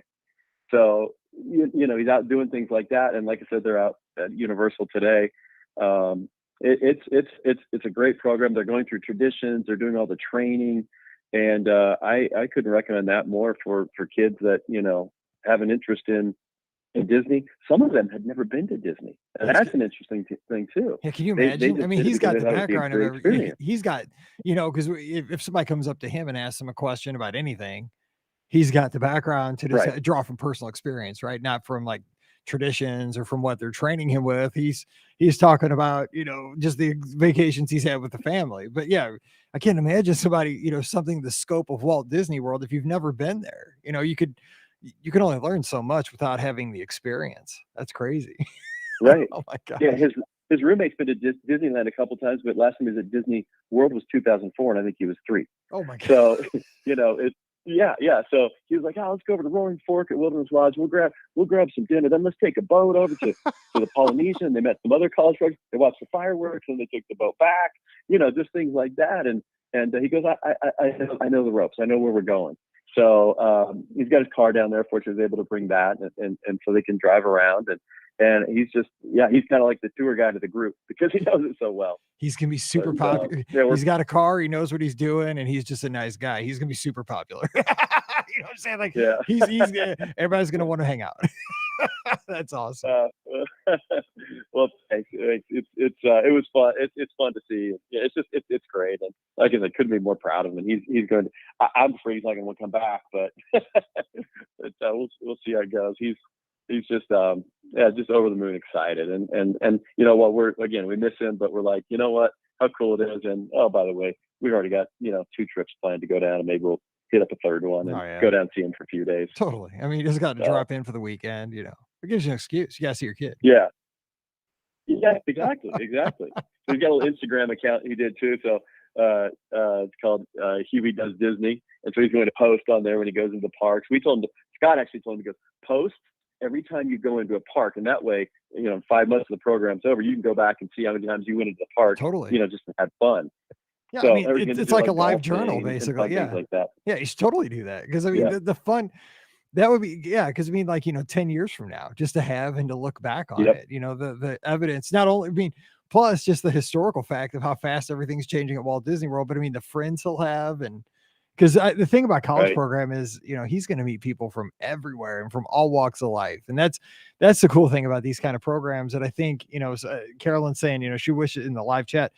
So, he's out doing things like that. And like I said, they're out at Universal today. It's a great program. They're going through traditions. They're doing all the training. And I couldn't recommend that more for kids that, have an interest in Disney. Some of them had never been to Disney, and that's an interesting thing too. Yeah, can you They imagine? I just mean, did it he's because got they the thought it'd be a background of great experience. he's got, because if somebody comes up to him and asks him a question about anything, he's got the background to just Right. draw from personal experience, right? Not from like traditions or from what they're training him with. He's talking about, just the vacations he's had with the family. But yeah, I can't imagine somebody, something the scope of Walt Disney World if you've never been there. You can only learn so much without having the experience. That's crazy. Right. Oh my gosh. Yeah. His roommate's been to Disneyland a couple times, but last time he was at Disney World was 2004, and I think he was 3. Oh my god. So, it's yeah. So he was like, "Oh, let's go over to Roaring Fork at Wilderness Lodge. We'll grab some dinner. Then let's take a boat over to the Polynesian." They met some other college folks. They watched the fireworks, and they took the boat back. Just things like that. And he goes, I know the ropes. I know where we're going. So he's got his car down there. Fortunately, he's able to bring that, and so they can drive around. And he's just, he's kind of like the tour guide of the group because he knows it so well. He's gonna be super popular. He's got a car, he knows what he's doing, and he's just a nice guy. He's gonna be super popular. You know what I'm saying? Like, he's everybody's gonna want to hang out. That's awesome. Well, thanks. It was fun. It's fun to see. Yeah, it's great. And like I said, I couldn't be more proud of him. And he's going to. I'm afraid he's not going to come back, but we'll see how it goes. He's just just over the moon excited, and we miss him, but we're like, how cool it is. And by the way, we've already got 2 trips planned to go down, and maybe we'll hit up a third one and go down and see him for a few days. Totally. I mean, you just got to drop in for the weekend. It gives you an excuse. You got to see your kid. Yeah, exactly. So he's got a little Instagram account he did too. So it's called Huey Does Disney, and so he's going to post on there when he goes into the parks. Scott actually told him to go post every time you go into a park, and that way, 5 months of the program's over, you can go back and see how many times you went into the park. Totally. Just to have fun. Yeah, so, I mean, it's like a live journal, basically. Yeah, like that. Yeah, you should totally do that because I mean, the fun that would be, because I mean, like 10 years from now, just to have and to look back on it. The evidence, not only plus just the historical fact of how fast everything's changing at Walt Disney World, but I mean the friends he'll have. And because the thing about college program is, he's going to meet people from everywhere and from all walks of life. And that's the cool thing about these kind of programs that I think, Carolyn's saying, she wishes in the live chat,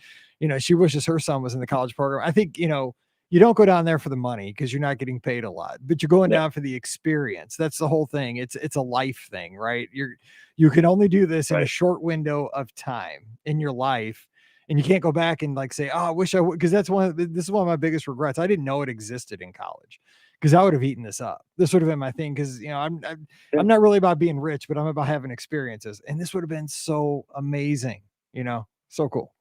she wishes her son was in the college program. I think, you don't go down there for the money because you're not getting paid a lot, but you're going down for the experience. That's the whole thing. It's a life thing, right? You can only do this in a short window of time in your life. And you can't go back and like say, "Oh, I wish I would," because this is one of my biggest regrets. I didn't know it existed in college because I would have eaten this up. This would have been my thing because I'm not really about being rich, but I'm about having experiences, and this would have been so amazing. So cool.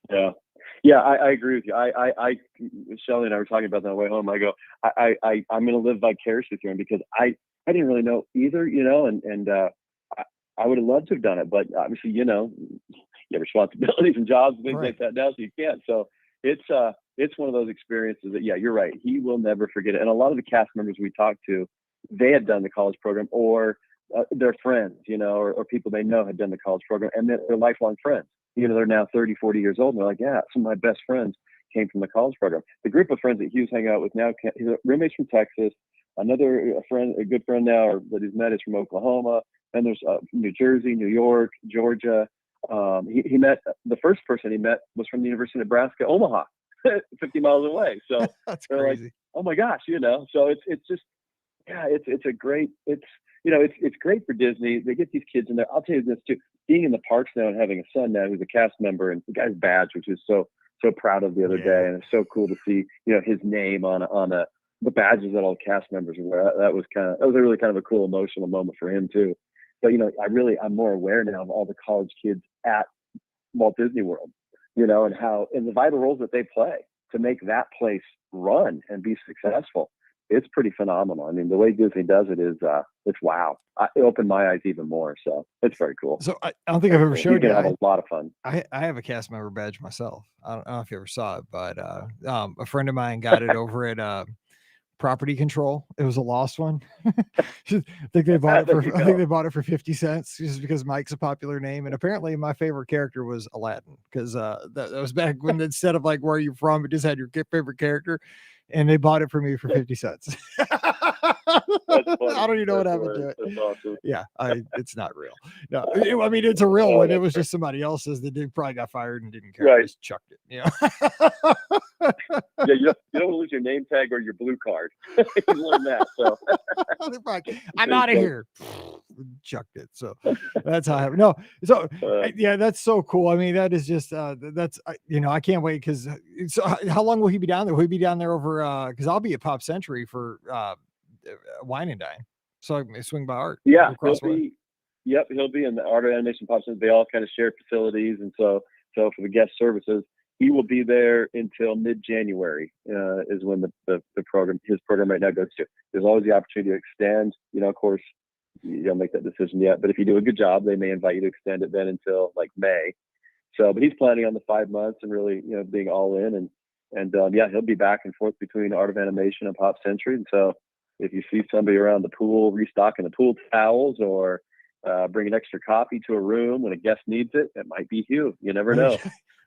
Yeah, I agree with you. Shelly and I were talking about that on the way home. I go, I'm going to live vicariously through him because I didn't really know either, and I would have loved to have done it, but obviously, you have responsibilities and jobs and things like that now, so you can't. So it's one of those experiences that, you're right. He will never forget it. And a lot of the cast members we talked to, they had done the college program, or their friends, or people they know had done the college program, and they're lifelong friends. They're now 30, 40 years old, and they're like, yeah, some of my best friends came from the college program. The group of friends that Hugh's hanging out with now, his roommates from Texas, a good friend now that he's met is from Oklahoma, and there's New Jersey, New York, Georgia. He met, the first person he met was from the University of Nebraska, Omaha, 50 miles away. So that's crazy. Like, oh my gosh, so it's just, it's a great, it's great for Disney. They get these kids in there. I'll tell you this too, being in the parks now and having a son now who's a cast member, and the guy's badge, which is so proud of the other day. And it's so cool to see, his name on the badges that all the cast members wear. That was a really kind of a cool emotional moment for him too. But, I'm more aware now of all the college kids at Walt Disney World, and the vital roles that they play to make that place run and be successful. It's pretty phenomenal. I mean, the way Disney does it is, it's wow. It opened my eyes even more. So it's very cool. So I don't think I've ever showed you. Have a lot of fun. I have a cast member badge myself. I don't know if you ever saw it, but a friend of mine got it over at Property Control. It was a lost one. I think they bought it for 50 cents just because Mike's a popular name. And apparently my favorite character was Aladdin because that was back when instead of like where you're from, it just had your favorite character. and they bought it for me for 50 cents. That's funny. I don't even know what That's happened to hilarious. it. That's awesome. Yeah, it's not real. No, I mean, it's a real Oh, one. It that's was great. just somebody else's that probably got fired and didn't care. Right. Just chucked it. Yeah, Yeah, you don't want to lose your name tag or your blue card. You learn that. So they're probably, I'm out of here. Chucked it. So that's how I have. No, so yeah, that's so cool. I mean, that is just that's I can't wait because. So how long will he be down there? Will he be down there over? Because I'll be at Pop Century for Wine and Dine, so I may swing by Art. yeah, he'll be. Yep, he'll be in the Art of Animation Pop Center. They all kind of share facilities, and so for the guest services, he will be there until mid-January. Is when the program, his program right now, goes to. There's always the opportunity to extend. Of course, you don't make that decision yet, but if you do a good job, they may invite you to extend it then until like May. So, but he's planning on the 5 months and really, being all in, and yeah, he'll be back and forth between Art of Animation and Pop Century. And so, if you see somebody around the pool restocking the pool towels or bringing extra coffee to a room when a guest needs it, it might be Hugh. You never know.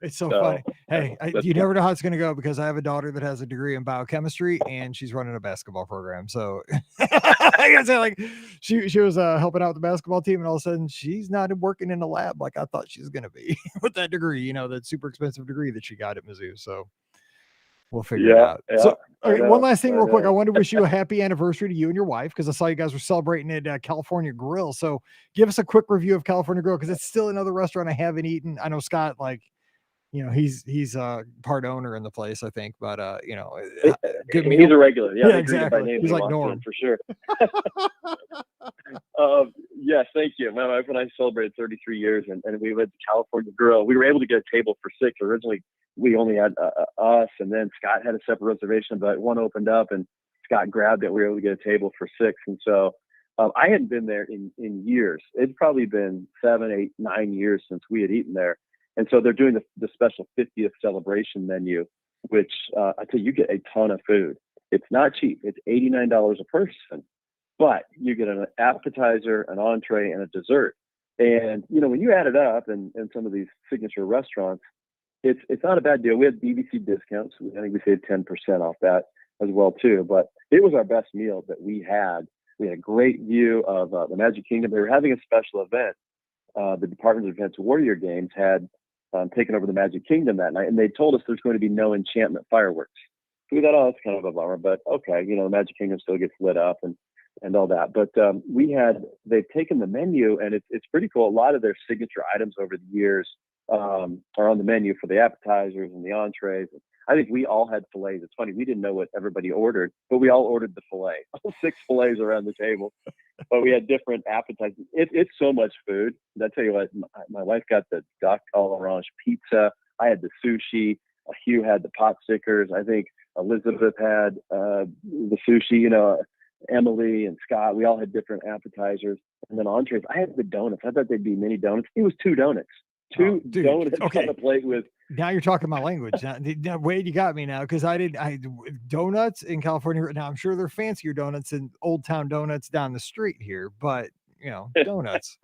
It's so funny. Hey, you never know how it's going to go because I have a daughter that has a degree in biochemistry and she's running a basketball program. So I guess like she was helping out the basketball team, and all of a sudden she's not working in the lab like I thought she was going to be with that degree, that super expensive degree that she got at Mizzou. So we'll figure it out. Yeah, so one last thing real quick. I wanted to wish you a happy anniversary to you and your wife, because I saw you guys were celebrating at California Grill. So give us a quick review of California Grill, because it's still another restaurant I haven't eaten. I know Scott, he's part owner in the place, I think, but good meal. He's a regular. Yeah, exactly. By name, he's like Norm for sure. Yes, thank you. My wife and I celebrated 33 years, and we went to California Grill. We were able to get a table for 6. Originally, we only had us, and then Scott had a separate reservation, but one opened up, and Scott grabbed it. We were able to get a table for 6, and so I hadn't been there in years. It's probably been 7, 8, 9 years since we had eaten there. And so they're doing the special 50th celebration menu, which I tell you get a ton of food. It's not cheap. It's $89 a person, but you get an appetizer, an entree, and a dessert. And, when you add it up in some of these signature restaurants, it's not a bad deal. We had BBC discounts. I think we saved 10% off that as well, too. But it was our best meal that we had. We had a great view of the Magic Kingdom. They were having a special event. The Department of Defense Warrior Games had taken over the Magic Kingdom that night, and they told us there's going to be no enchantment fireworks. So we thought, oh, that's kind of a bummer, but okay, the Magic Kingdom still gets lit up and all that. But they've taken the menu, and it's pretty cool. A lot of their signature items over the years are on the menu for the appetizers and the entrees. I think we all had fillets. It's funny, we didn't know what everybody ordered, but we all ordered the fillet. 6 fillets around the table. But we had different appetizers. It's so much food. I tell you what, my wife got the duck à l'orange pizza. I had the sushi. Hugh had the pot stickers. I think Elizabeth had the sushi. Emily and Scott, we all had different appetizers. And then entrees, I had the donuts. I thought they'd be mini donuts. It was 2 donuts. Donuts on the plate with. Now you're talking my language. Now, Wade, you got me now, because I donuts in California. Now I'm sure they're fancier donuts than Old Town Donuts down the street here, but donuts.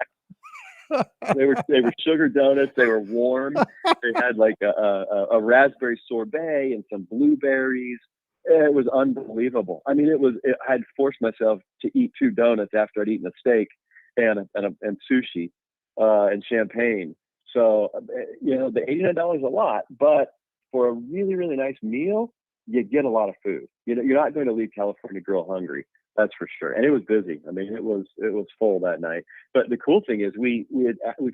They were sugar donuts. They were warm. They had like a raspberry sorbet and some blueberries. It was unbelievable. I mean, I had forced myself to eat 2 donuts after I'd eaten a steak and sushi and champagne. So, the $89 a lot, but for a really, really nice meal, you get a lot of food. You're not going to leave California Grill hungry. That's for sure. And it was busy. I mean, it was full that night. But the cool thing is we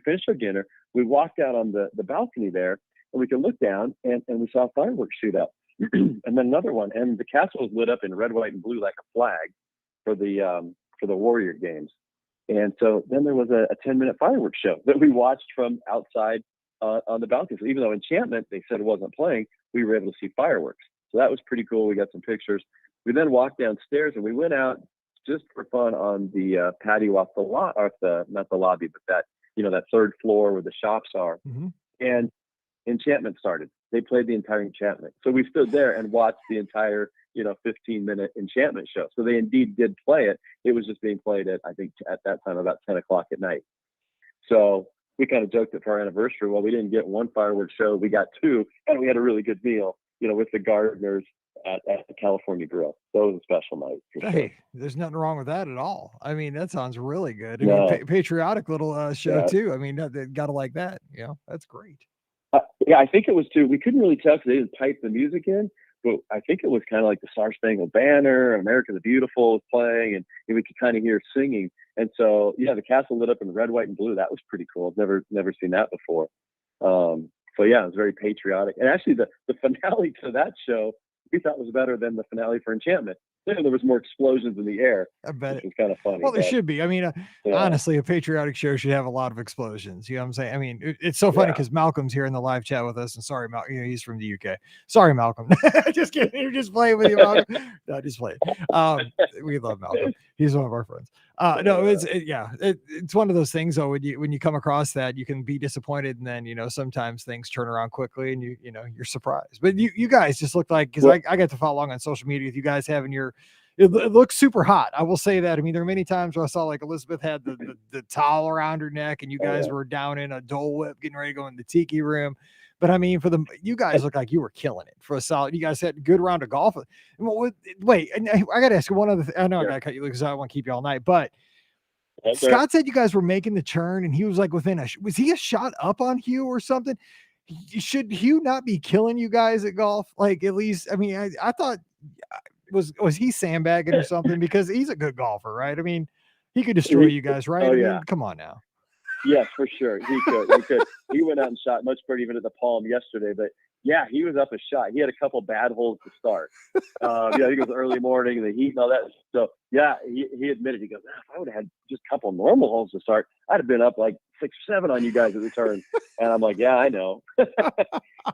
finished our dinner. We walked out on the balcony there, and we could look down and we saw fireworks shoot up. And then another one. And the castle was lit up in red, white, and blue like a flag for the Warrior Games. And so then there was a 10-minute fireworks show that we watched from outside on the balcony. So even though Enchantment, they said it wasn't playing, we were able to see fireworks. So that was pretty cool. We got some pictures. We then walked downstairs and we went out just for fun on the patio off not the lobby, but that 3rd floor where the shops are. Mm-hmm. And Enchantment started. They played the entire Enchantment. So we stood there and watched the entire 15-minute Enchantment show. So they indeed did play it. It was just being played at that time about 10 o'clock at night. So we kind of joked that for our anniversary, well, we didn't get 1 fireworks show, we got 2, and we had a really good meal, with the gardeners at the California Grill. So it was a special night for sure. Hey, there's nothing wrong with that at all. I mean, that sounds really good. I mean, No, patriotic little show yeah, too. I mean, gotta like that. That's great. yeah. I think it was too. We couldn't really tell because they didn't pipe the music in, but I think it was kind of like the Star Spangled Banner, America the Beautiful was playing, and we could kind of hear singing. And so, yeah, the castle lit up in red, white, and blue. That was pretty cool. I've never seen that before. So yeah, it was very patriotic. And actually, the finale to that show we thought was better than the finale for Enchantment. There was more explosions in the air, I bet which was kind of funny. Well, there should be. I mean, yeah, honestly, a patriotic show should have a lot of explosions. You know what I'm saying? I mean, it's so funny yeah. because Malcolm's here in the live chat with us. And sorry, Malcolm, he's from the UK. Sorry, Malcolm. Just kidding. You're just playing with you, Malcolm. No, just playing. We love Malcolm. He's one of our friends. No, it's one of those things though. When you come across that, you can be disappointed, and then sometimes things turn around quickly, and you're surprised. But you guys just look like, because I got to follow along on social media with you guys having it looks super hot. I will say that. I mean, there are many times where I saw like Elizabeth had the towel around her neck, and you guys were down in a Dole Whip getting ready to go in the tiki room. But I mean, you guys look like you were killing it for a solid. You guys had a good round of golf. Wait, I got to ask you one other thing. I know I got to cut you because I don't want to keep you all night. But Scott said you guys were making the turn, and he was like was he a shot up on Hugh or something? Should Hugh not be killing you guys at golf? Like, at least, I mean, I thought. Was he sandbagging or something? Because he's a good golfer, right? I mean, he could destroy you guys, right? Oh, I yeah. mean, come on now. Yes, for sure. He could. He went out and shot much better even at the Palm yesterday. But yeah, he was up a shot. He had a couple bad holes to start. I think it was early morning, the heat and all that. So yeah, he admitted, he goes, if I would have had just a couple normal holes to start, I'd have been up like 6 or 7 on you guys at the turn. And I'm like, yeah, I know.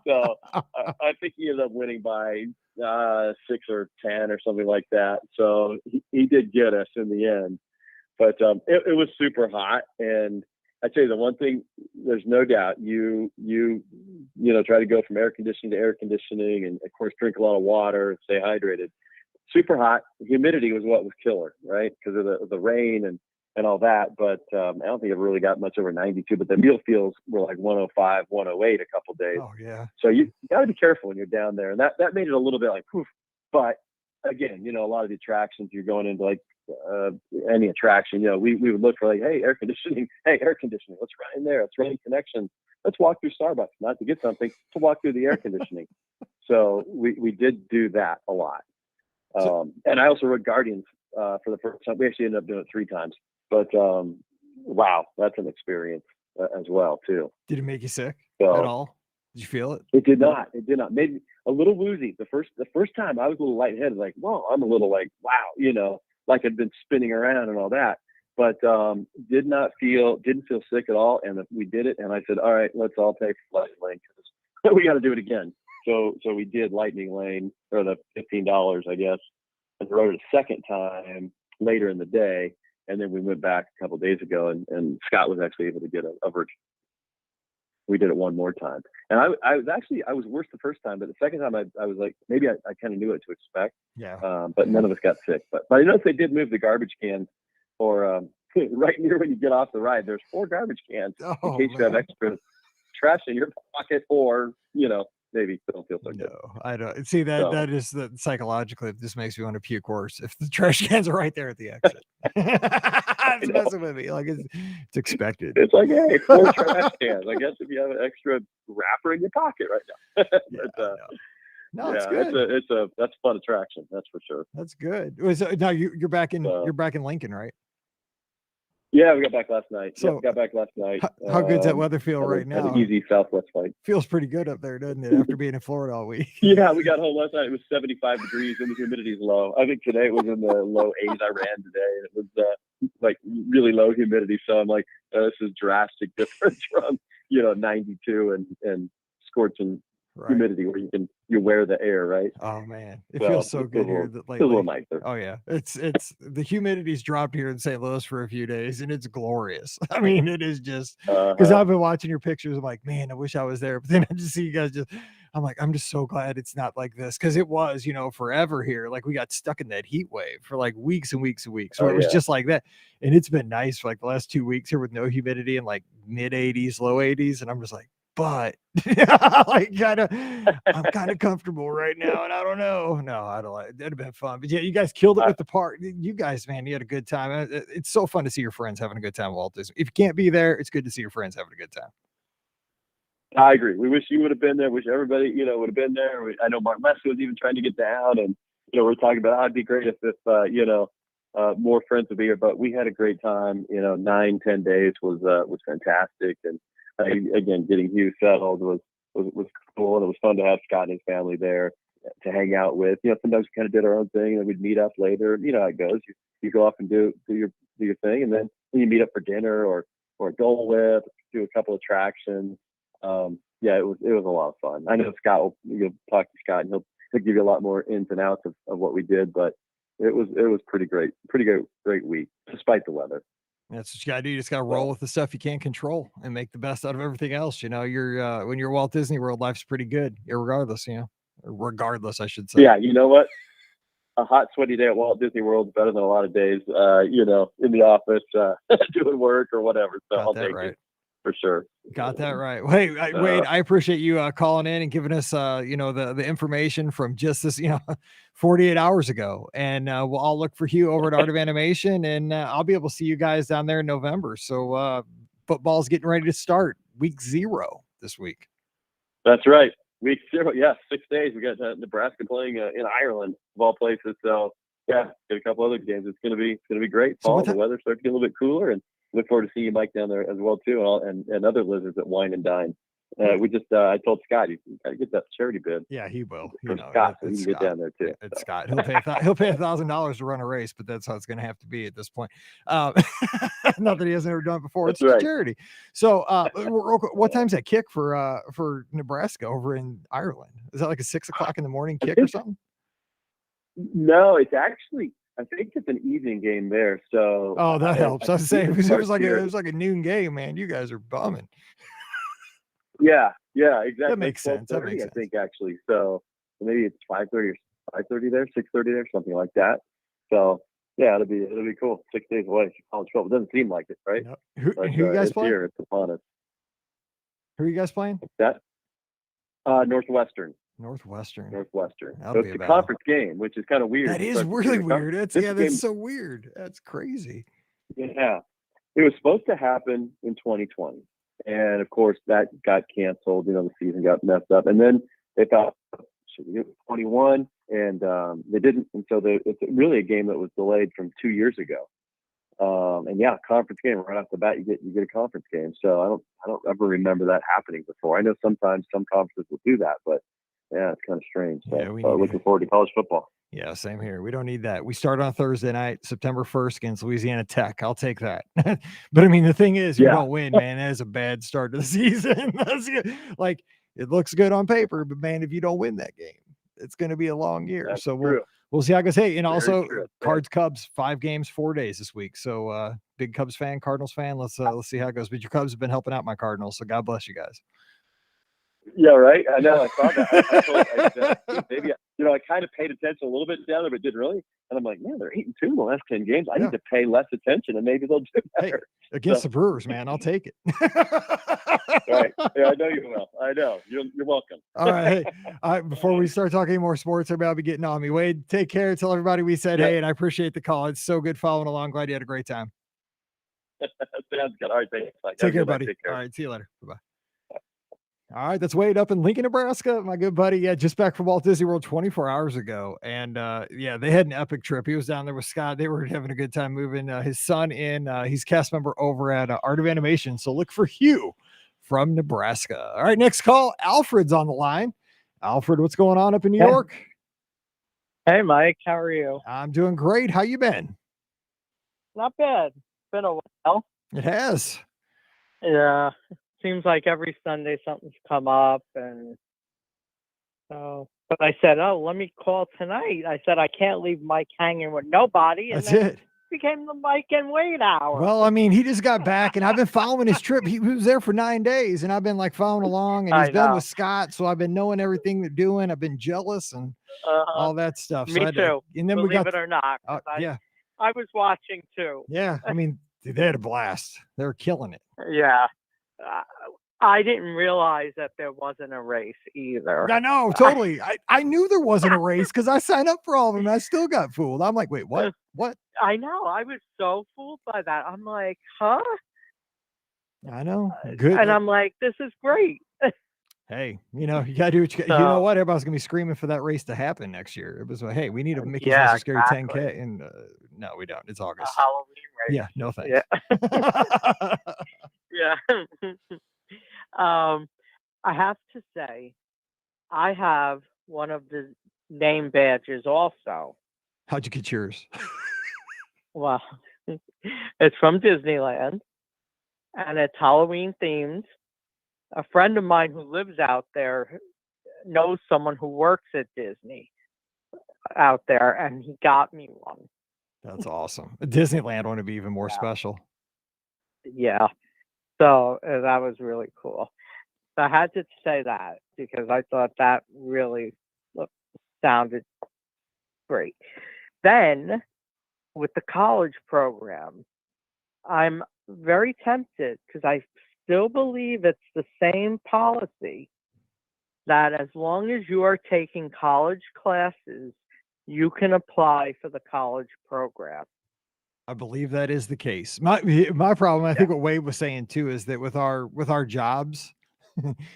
So I think he ended up winning by 6 or 10 or something like that. So he did get us in the end. But it was super hot. And I tell you the one thing, there's no doubt you try to go from air conditioning to air conditioning, and of course drink a lot of water and stay hydrated. Super hot. Humidity was what was killer, right? Because of the rain and all that. But I don't think it really got much over 92. But the meal feels were like 105, 108 a couple days. Oh yeah. So you got to be careful when you're down there, and that made it a little bit like poof. But again, a lot of the attractions you're going into, like any attraction, we would look for like, hey, air conditioning, let's run in there, let's run in connection, let's walk through Starbucks, not to get something, to walk through the air conditioning. So we did do that a lot. And I also rode Guardians for the first time. We actually ended up doing it 3 times, but wow, that's an experience as well too. Did it make you sick at all? Did you feel it? It did not. Made me a little woozy. The first time I was a little lightheaded, like, whoa, I'm a little like, wow, like I'd been spinning around and all that, but didn't feel sick at all. And we did it, and I said, all right, let's all pay for Lightning Lane because we got to do it again. So we did Lightning Lane, or the $15, I guess, and rode it a second time later in the day, and then we went back a couple of days ago, and Scott was actually able to get a virtual. We did it one more time, and I was worse the first time, but the second time I was like, maybe I kind of knew what to expect. Yeah. But none of us got sick. But I noticed they did move the garbage cans for right near when you get off the ride. There's 4 garbage cans in case you have extra trash in your pocket, or maybe don't feel so good. No, I don't see that. So, that is the psychologically, this makes me want to puke worse if the trash cans are right there at the exit. It's messing with me. Like it's expected. It's like, hey, 4 trash cans. I guess if you have an extra wrapper in your pocket right now. But, no, it's good. That's a fun attraction. That's for sure. That's good. So now you're back in Lincoln, right? Yeah, we got back last night. So got back last night. How good's that weather feel right now? An easy Southwest flight. Feels pretty good up there, doesn't it? After being in Florida all week. Yeah, we got home last night. It was 75 degrees and the humidity's low. I think today it was in the low 80s. I ran today, and it was like really low humidity. So I'm like, this is drastic difference from 92 and scorching humidity where you wear the air, right? Oh man, it feels so good here. That lately. It's a little nicer. Oh yeah, it's the humidity's dropped here in St. Louis for a few days, and it's glorious. I mean, it is just because I've been watching your pictures. I'm like, man, I wish I was there. But then I just see you guys I'm like, I'm just so glad it's not like this, because it was, forever here. Like we got stuck in that heat wave for like weeks and weeks and weeks. So it was just like that, and it's been nice for like the last 2 weeks here with no humidity and like mid 80s, low 80s, and I'm just like, but like I'm kind of comfortable right now, and I don't know. No, I don't like. That'd have been fun. But yeah, you guys killed it with the park. You guys, man, you had a good time. It's so fun to see your friends having a good time at Walt Disney. If you can't be there, it's good to see your friends having a good time. I agree. We wish you would have been there. Wish everybody, would have been there. I know Mark Leska was even trying to get down, and we're talking about it'd be great if more friends would be here. But we had a great time. 9-10 days was fantastic, and again, getting Hugh settled was cool, and it was fun to have Scott and his family there to hang out with. Sometimes we kind of did our own thing, and we'd meet up later. You know how it goes. You go off and do your thing, and then you meet up for dinner or Dole Whip, do a couple attractions. It was a lot of fun. I know Scott you'll talk to Scott, and he'll give you a lot more ins and outs of what we did, but it was pretty great week despite the weather. That's what you gotta do. You just gotta roll with the stuff you can't control and make the best out of everything else. You're when you're Walt Disney World, life's pretty good, regardless, I should say. Yeah, you know what? A hot, sweaty day at Walt Disney World is better than a lot of days, in the office, doing work or whatever. So I'll take it. For sure. Got that right. Wade, I appreciate you calling in and giving us the information from just this 48 hours ago, and we'll all look for Hugh over at Art of Animation, and I'll be able to see you guys down there in November. So football's getting ready to start, week 0 this week. That's right, week 0. Yeah, 6 days. We got Nebraska playing in Ireland of all places. So yeah, get a couple other games. It's gonna be great. Fall, the weather starts to get a little bit cooler, and look forward to seeing you, Mike, down there as well too, and other lizards that wine and dine. I told Scott you got to get that charity bid. Yeah, he will. Scott, so he can get down there too. It's Scott. He'll pay $1,000 to run a race, but that's how it's going to have to be at this point. Not that he hasn't ever done it before. It's right. Charity. So, what time's that kick for Nebraska over in Ireland? Is that like a 6 o'clock in the morning kick or something? No, it's actually. I think it's an evening game there. So that helps. I was saying it was like a noon game, man. You guys are bumming. Yeah, exactly. That makes sense. I think actually. So maybe it's 5:30 or 5:30 there, 6:30 there, something like that. So yeah, it'll be cool. 6 days away from college football. It doesn't seem like it, right? Nope. Who you guys playing? It's upon us. Who are you guys playing? That Northwestern. So it's a conference game, which is kind of weird. That is really weird. That's so weird. That's crazy. Yeah. It was supposed to happen in 2020. And of course that got canceled, the season got messed up. And then they thought, should we do 21? And they didn't. And so it's really a game that was delayed from 2 years ago. Conference game right off the bat, you get a conference game. So I don't ever remember that happening before. I know sometimes some conferences will do that, but yeah, it's kind of strange. So looking forward to college football. Yeah, same here. We don't need that. We start on Thursday night, September 1st against Louisiana Tech. I'll take that. But I mean, the thing is, you don't win, man. That is a bad start to the season. Like, it looks good on paper, but man, if you don't win that game, it's going to be a long year. That's so true. We'll see how it goes. Hey, and also Cards Cubs, 5 games, 4 days this week. So big Cubs fan, Cardinals fan. Let's see how it goes. But your Cubs have been helping out my Cardinals, so God bless you guys. Yeah, right. I know. I saw that. Maybe I kind of paid attention a little bit down there, but didn't really. And I'm like, man, they're 8-2 in the last 10 games. I need to pay less attention, and maybe they'll do better. Hey, against the Brewers, man, I'll take it. Right. Yeah, I know you will. I know. You're welcome. All right. Hey, before we start talking more sports, everybody will be getting on me. Wade, take care. Tell everybody we said hey, and I appreciate the call. It's so good following along. Glad you had a great time. Sounds good. All right, thanks. Take care, buddy. All right, see you later. Bye-bye. All right, that's Wade up in Lincoln, Nebraska. My good buddy. Yeah, just back from Walt Disney World 24 hours ago. And they had an epic trip. He was down there with Scott. They were having a good time moving his son in. He's cast member over at Art of Animation. So look for Hugh from Nebraska. All right, next call. Alfred's on the line. Alfred, what's going on up in New York? Hey, Mike. How are you? I'm doing great. How you been? Not bad. It's been a while. It has. Yeah. Seems like every Sunday something's come up, and so. But I said, "Oh, let me call tonight." I said, "I can't leave Mike hanging with nobody." And that's it. Became the Mike and Wade hour. Well, I mean, he just got back, and I've been following his trip. He was there for 9 days, and I've been like following along. And he's been with Scott, so I've been knowing everything they're doing. I've been jealous and all that stuff. Me too. And then Believe it or not, I was watching too. Yeah, I mean, they had a blast. They're killing it. Yeah. I didn't realize that there wasn't a race either. I know, totally. I knew there wasn't a race because I signed up for all of them. And I still got fooled. I'm like, wait, what? What? I know. I was so fooled by that. I'm like, huh? I know. Good. And I'm like, this is great. Hey, you gotta do what you got. You know what? Everybody's gonna be screaming for that race to happen next year. It was like, hey, we need a Mickey's Most Scary exactly. 10K, and no, we don't. It's August. A Halloween race. Yeah, no thanks. Yeah. I have to say, I have one of the name badges also. How'd you get yours? Well, it's from Disneyland, and it's Halloween themed. A friend of mine who lives out there knows someone who works at Disney out there, and he got me one. That's awesome. Disneyland want to be even more special. Yeah. So that was really cool. So I had to say that because I thought that really sounded great. Then with the college program, I'm very tempted because I still believe it's the same policy that as long as you are taking college classes, you can apply for the college program. I believe that is the case. My problem, I think what Wade was saying too, is that with our jobs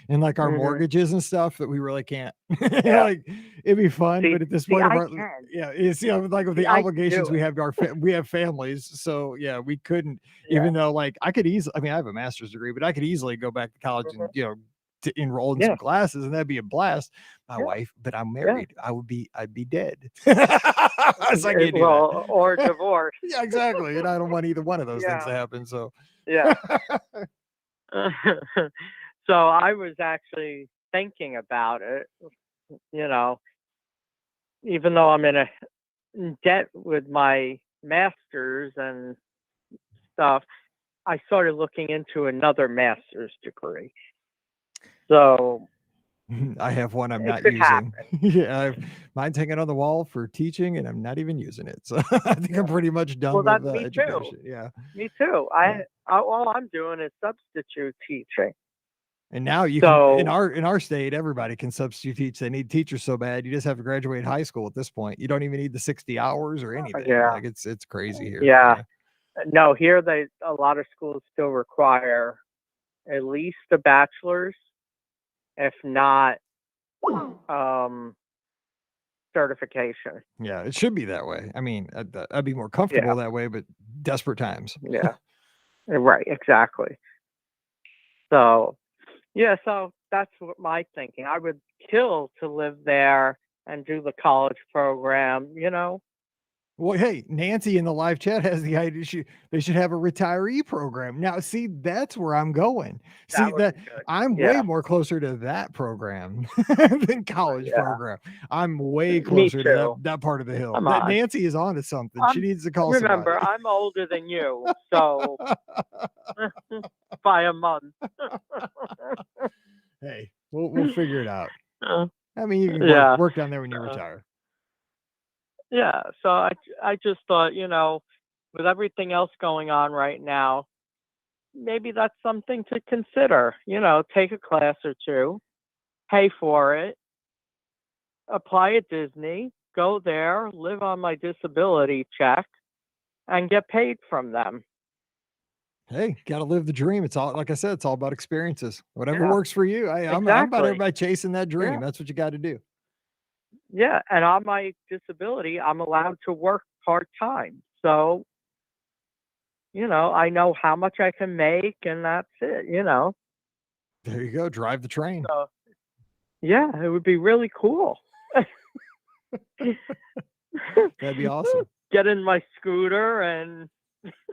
and like our mortgages and stuff, that we really can't. Like it'd be fun, but at this point, it's like with the obligations we have to we have families, so yeah, we couldn't. Even though like I could easily, I mean, I have a master's degree, but I could easily go back to college and to enroll in some classes, and that'd be a blast. My wife, but I'm married. I'd be dead. So I can't do that. Or divorce. Yeah, exactly. And I don't want either one of those things to happen. So yeah. So I was actually thinking about it, even though I'm in debt with my master's and stuff, I started looking into another master's degree. So I have one I'm not using. Yeah, mine's hanging on the wall for teaching, and I'm not even using it. So I think I'm pretty much done with education. Too. Yeah, me too. All I'm doing is substitute teaching. And now you can in our state, everybody can substitute teach. They need teachers so bad. You just have to graduate high school at this point. You don't even need the 60 hours or anything. Yeah, like it's crazy here. Yeah. No, here a lot of schools still require at least a bachelor's, if not certification. Yeah, it should be that way. I mean, I'd be more comfortable that way, but desperate times. Yeah, right, exactly. So, yeah, so that's what my thinking. I would kill to live there and do the college program, Well, hey, Nancy in the live chat has the idea they should have a retiree program. Now, see, that's where I'm going. I'm way more closer to that program than college program. I'm way closer to that part of the hill. Nancy is onto something. She needs to call Remember, somebody. I'm older than you, so by a month. Hey, we'll figure it out. I mean, you can work down there when you retire. Yeah, so I just thought, with everything else going on right now, maybe that's something to consider. Take a class or two, pay for it, apply at Disney, go there, live on my disability check, and get paid from them. Hey, got to live the dream. It's all, like I said, it's all about experiences. Whatever works for you. I'm about everybody chasing that dream. That's what you got to do. Yeah, and on my disability, I'm allowed to work part-time. So, I know how much I can make, and that's it, There you go. Drive the train. So, yeah, it would be really cool. That'd be awesome. Get in my scooter and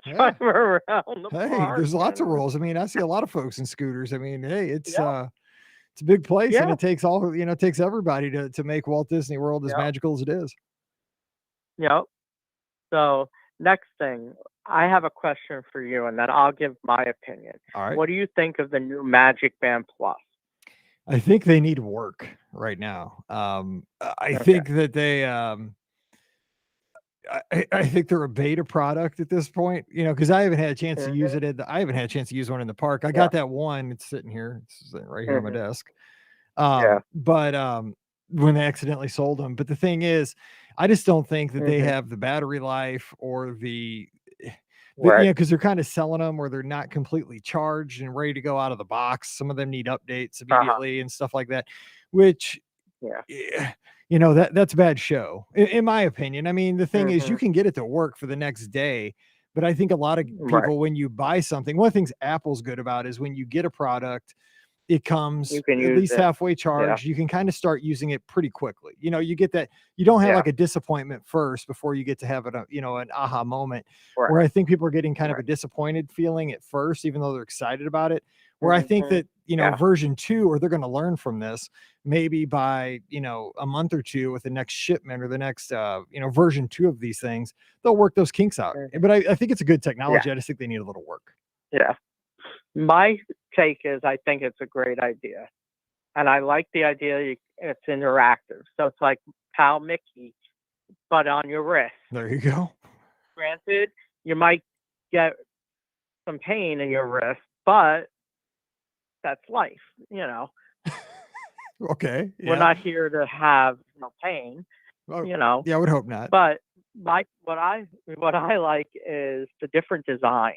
drive around the park. There's lots of rules. I mean, I see a lot of folks in scooters. I mean, hey, it's a big place, and it takes it takes everybody to make Walt Disney World as magical as it is. Yep. So next thing, I have a question for you, and then I'll give my opinion. All right. What do you think of the new Magic Band Plus? I think they need work right now. I think that they I think they're a beta product at this point, because I haven't had a chance to use it. I haven't had a chance to use one in the park. I got that one. It's sitting here. It's sitting right here on my desk. Yeah. But when they accidentally sold them. But the thing is, I just don't think that they Mhm. have the battery life or Right. because they're kind of selling them where they're not completely charged and ready to go out of the box. Some of them need updates immediately and stuff like that, which Yeah. that's a bad show in my opinion. I mean, the thing is, you Mhm. can get it to work for the next day, but I think a lot of Right. people, when you buy something, one of the things Apple's good about is when you get a product, it comes You can at use least it. halfway Yeah. charged. You can kind of start using it pretty quickly. You get that you don't have Yeah. like a disappointment first before you get to have an aha moment, Right. where I think people are getting kind of a Right. disappointed feeling at first, even though they're excited about it. Where I think Mhm. that, Yeah. version 2, or they're going to learn from this, maybe by, a month or two with the next shipment or the next, version 2 of these things, they'll work those kinks out. Mhm. But I think it's a good Yeah. technology. I just think they need a little work. Yeah. My take is I think it's a great idea. And I like the idea it's interactive. So it's like Pal Mickey, but on your wrist. There you go. Granted, you might get some pain in your wrist, but that's life. Okay. We're Yeah. not here to have no pain, Well, you know. yeah, I would hope not. But what I like is the different design.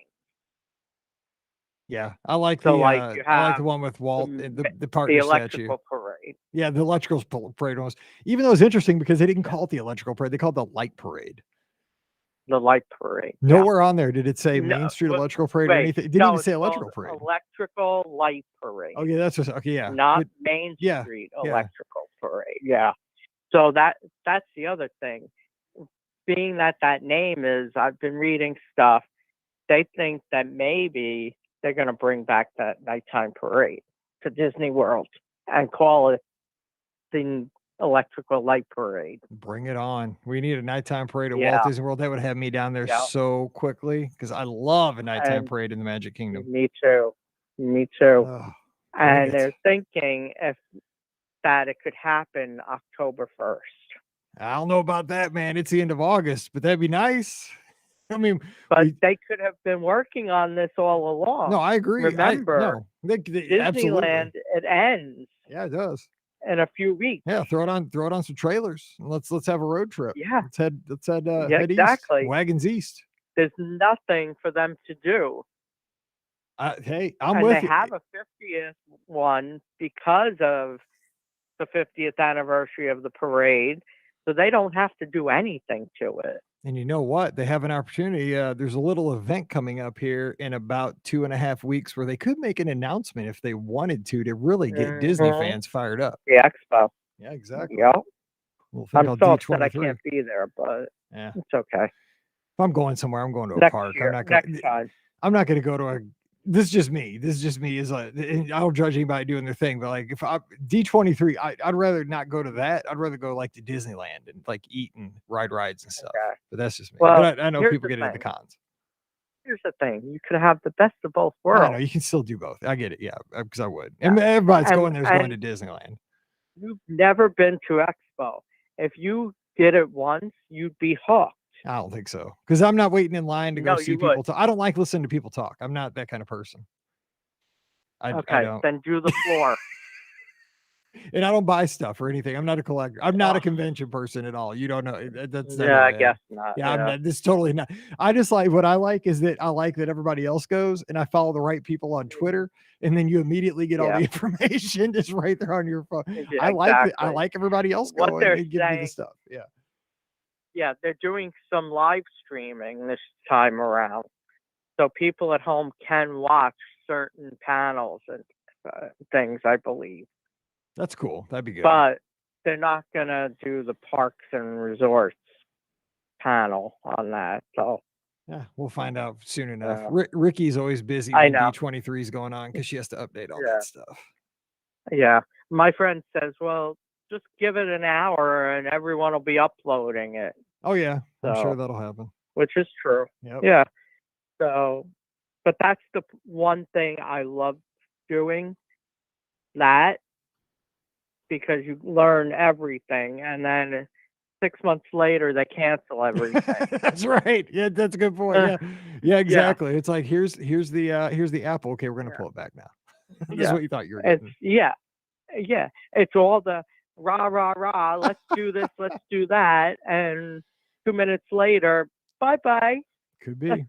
Yeah, I like So the like you I like have the one with Walt the, and the the partner statue. electrical parade. Yeah, the electrical parade was, even though it's interesting because they didn't Yeah. call it the electrical parade, they called it the light parade. The light parade. Yeah. Nowhere on there did it say No, Main Street Electrical Parade or wait, anything. It didn't no, even it's say called electrical parade. electrical light parade. Oh yeah, that's just okay. Yeah, Not but Main yeah, Street yeah, Electrical Parade. Yeah. So that's the other thing. Being that name is, I've been reading stuff. They think that maybe they're going to bring back that nighttime parade to Disney World and call it the Electrical Light Parade. bring it on. We need a nighttime parade at Walt Yeah. Disney World. That would have me down there Yeah. so quickly because I love a nighttime And parade in the Magic Kingdom. me too. Me too. Oh, bring And it. they're thinking that it could happen October 1st. I don't know about that, man. It's the end of August, but that'd be nice. I mean, But they could have been working on this all along. no, I agree. Remember, They absolutely. Disneyland, it ends Yeah, it does. in a few weeks. Yeah, throw it on some trailers. And let's have a road trip. Yeah. Let's head Yeah, head exactly. east. Wagons east. There's nothing for them to do. Hey, I'm And with they you. have a 50th one because of the 50th anniversary of the parade. So they don't have to do anything to it. And you know what? They have an opportunity. There's a little event coming up here in about 2.5 weeks where they could make an announcement if they wanted to really get Disney Mhm. fans fired up. The expo. Yeah, exactly. Yep. Little thing I'm called so upset I D23. can't be there, but Yeah. it's okay. If I'm going somewhere, I'm going to a Next park. year, next time. I'm not going to go to a. This is just me. This is just me. Is like, I don't judge anybody doing their thing, but like if I D23, I'd rather not go to that. I'd rather go like to Disneyland and like eat and ride rides and stuff. Okay. But that's just me. Well, but I know here's people the get into the thing. cons. Here's the thing. You could have the best of both I know worlds. you can still do both. I get it. Yeah, because I would. And everybody's going there is going to Disneyland. You've never been to Expo. If you did it once, you'd be hooked. I don't think so because I'm not waiting in line to go No, see you people would. talk. I don't like listening to people talk. I'm not that kind of person. I Okay, don't. then do the floor. And I don't buy stuff or anything. I'm not a collector. I'm not a convention person at all. You don't know. That's not Yeah, who I am. guess not. Yeah, I'm Yeah. not. This is totally not. I just like what I like is that I like that everybody else goes, and I follow the right people on Twitter, and then you immediately get all the Yeah. information just right there on your phone. Yeah, I like that. I exactly. like everybody else What going they're and giving me the saying- stuff. Yeah. Yeah, they're doing some live streaming this time around. So people at home can watch certain panels and things, I believe. That's cool. That'd be good. But they're not going to do the parks and resorts panel on that. So yeah, we'll find out soon enough. Yeah. Ricky's always busy I when know. D23 is going on because she has to update all Yeah. that stuff. Yeah. My friend says, well, just give it an hour and everyone will be uploading it. Oh yeah, I'm So- sure that'll happen. Which is true. Yep. Yeah. So, but that's the one thing I love doing, that, because you learn everything. And then 6 months later they cancel everything. That's right. Yeah, that's a good point. Yeah. Yeah, exactly. It's like here's the apple. Okay, we're gonna pull it back now. This is Yeah. what you thought you were It's getting. yeah. It's all the rah rah rah. Let's do this. Let's do that. And 2 minutes later, bye bye. Could be.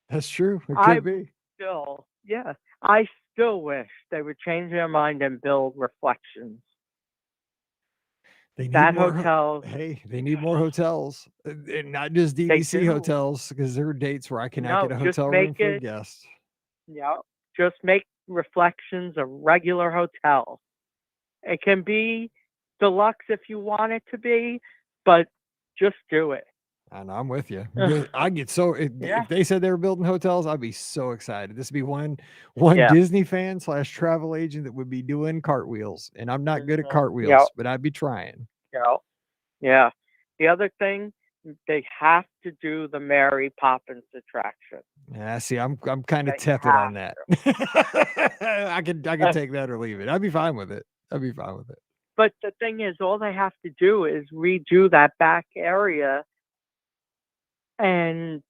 That's true. It I could be. I still wish they would change their mind and build Reflections. They need That more hotel. Hey, they need more hotels, and not just DVC do. hotels, because there are dates where I cannot No, get a just hotel room make for a it. guest. Yeah, just make Reflections a regular hotel. It can be deluxe if you want it to be, but just do it. I know, I'm with you. I get so if they said they were building hotels, I'd be so excited. This would be one Yeah. Disney fan / travel agent that would be doing cartwheels, and I'm not good at cartwheels, Yep. but I'd be trying. Yeah. The other thing, they have to do the Mary Poppins attraction. Yeah, see, I'm kind of They tepid on have that. I could take that or leave it. I'd be fine with it. But the thing is, all they have to do is redo that back area and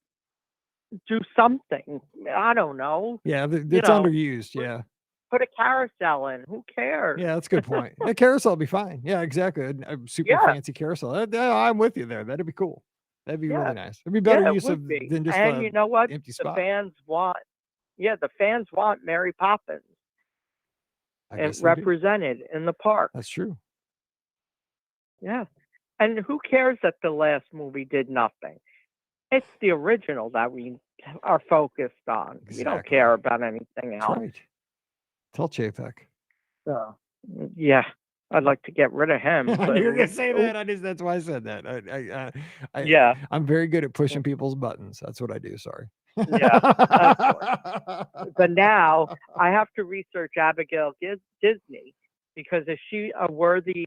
do something. I don't know. Yeah, it's know, underused. Yeah. Put a carousel in. Who cares? Yeah, that's a good point. A carousel would be fine. Yeah, exactly. A super Yeah. fancy carousel. I'm with you there. That'd be cool. That'd be really nice. It'd be Yeah, better it use would of be. than just And you know what? empty The spot. fans want. Yeah, the fans want Mary Poppins I guess they do. represented in the park. That's true. Yeah. And who cares that the last movie did nothing? It's the original that we are focused on. We don't Exactly. care about anything That's else. right. Tell Chapek. So, yeah, I'd like to get rid of him. You're But gonna say that. That's why I said that. Yeah. I'm very good at pushing people's buttons. That's what I do. Sorry. Yeah. But now I have to research Abigail Disney, because is she a worthy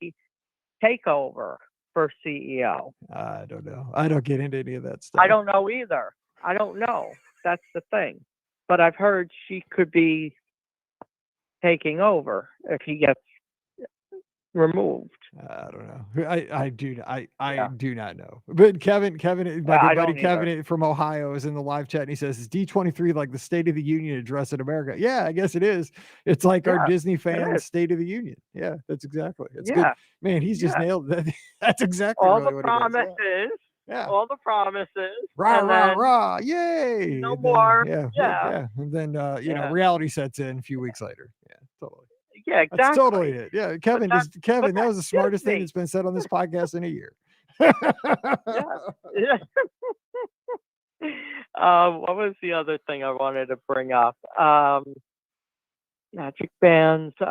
takeover for CEO? I don't know. I don't get into any of that stuff. I don't know either. I don't know. That's the thing. But I've heard she could be taking over if he gets removed. I don't know. I do not know. But Kevin, my good buddy Kevin from Ohio is in the live chat, and he says, "Is D23 like the State of the Union address in America?" Yeah, I guess it is. It's like our Disney fans' State of the Union. Yeah, that's exactly. It's good. Man, he's just nailed that. That's exactly all really the what promises. He does. Yeah. All the promises. Rah, rah, rah. Yay. No more. Yeah. And then reality sets in a few weeks later. Yeah, totally. Yeah, exactly. That's totally it. Yeah, Kevin, that was the smartest thing that's been said on this podcast in a year. Yeah. What was the other thing I wanted to bring up? Magic bands. We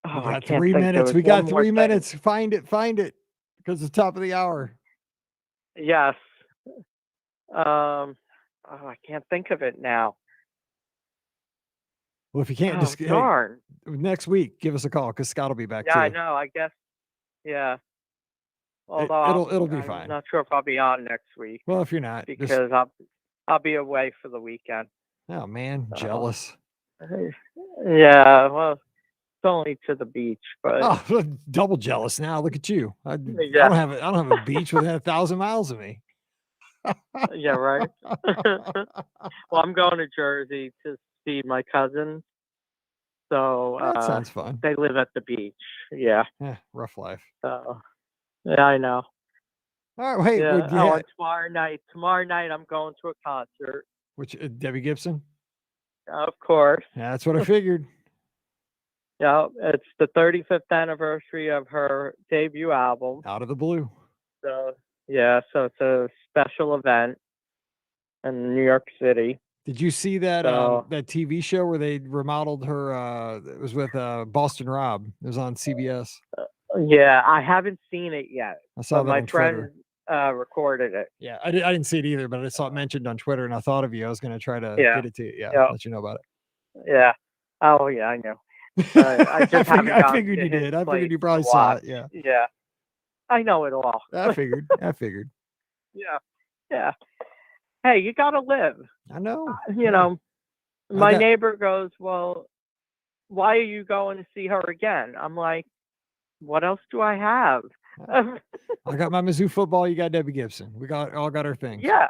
got 3 minutes. We got 3 minutes. Find it, because it's top of the hour. Yes. I can't think of it now. Well, if you can't, just darn. Next week, give us a call, because Scott will be back too. Yeah, I know. I guess. Although it'll be fine. I'm not sure if I'll be on next week. Well, if you're not, because I'll be away for the weekend. Oh man, jealous. Yeah, well, it's only to the beach, but double jealous now. Look at you. I don't have a beach within 1,000 miles of me. Yeah, right. Well, I'm going to Jersey to see my cousin. So that sounds fun. They live at the beach. Yeah. Rough life. So yeah, I know. All right. Hey, tomorrow night I'm going to a concert. Which Debbie Gibson? Of course. Yeah, that's what I figured. Yeah, it's the 35th anniversary of her debut album. Out of the Blue. So so it's a special event in New York City. Did you see that that TV show where they remodeled her? It was with Boston Rob. It was on CBS. Yeah, I haven't seen it yet. I saw that my on friend Twitter. Recorded it. Yeah, I didn't see it either, but I saw it mentioned on Twitter, and I thought of you. I was going to try to get it to you. Yeah, let you know about it. Yeah. Oh, yeah, I know. I just I figured you did. I figured you probably saw it. Yeah. Yeah. I know it all. I figured. Yeah. Hey, you got to live. I know. My neighbor goes, well, why are you going to see her again? I'm like, what else do I have? I got my Mizzou football. You got Debbie Gibson. We all got our things. Yeah,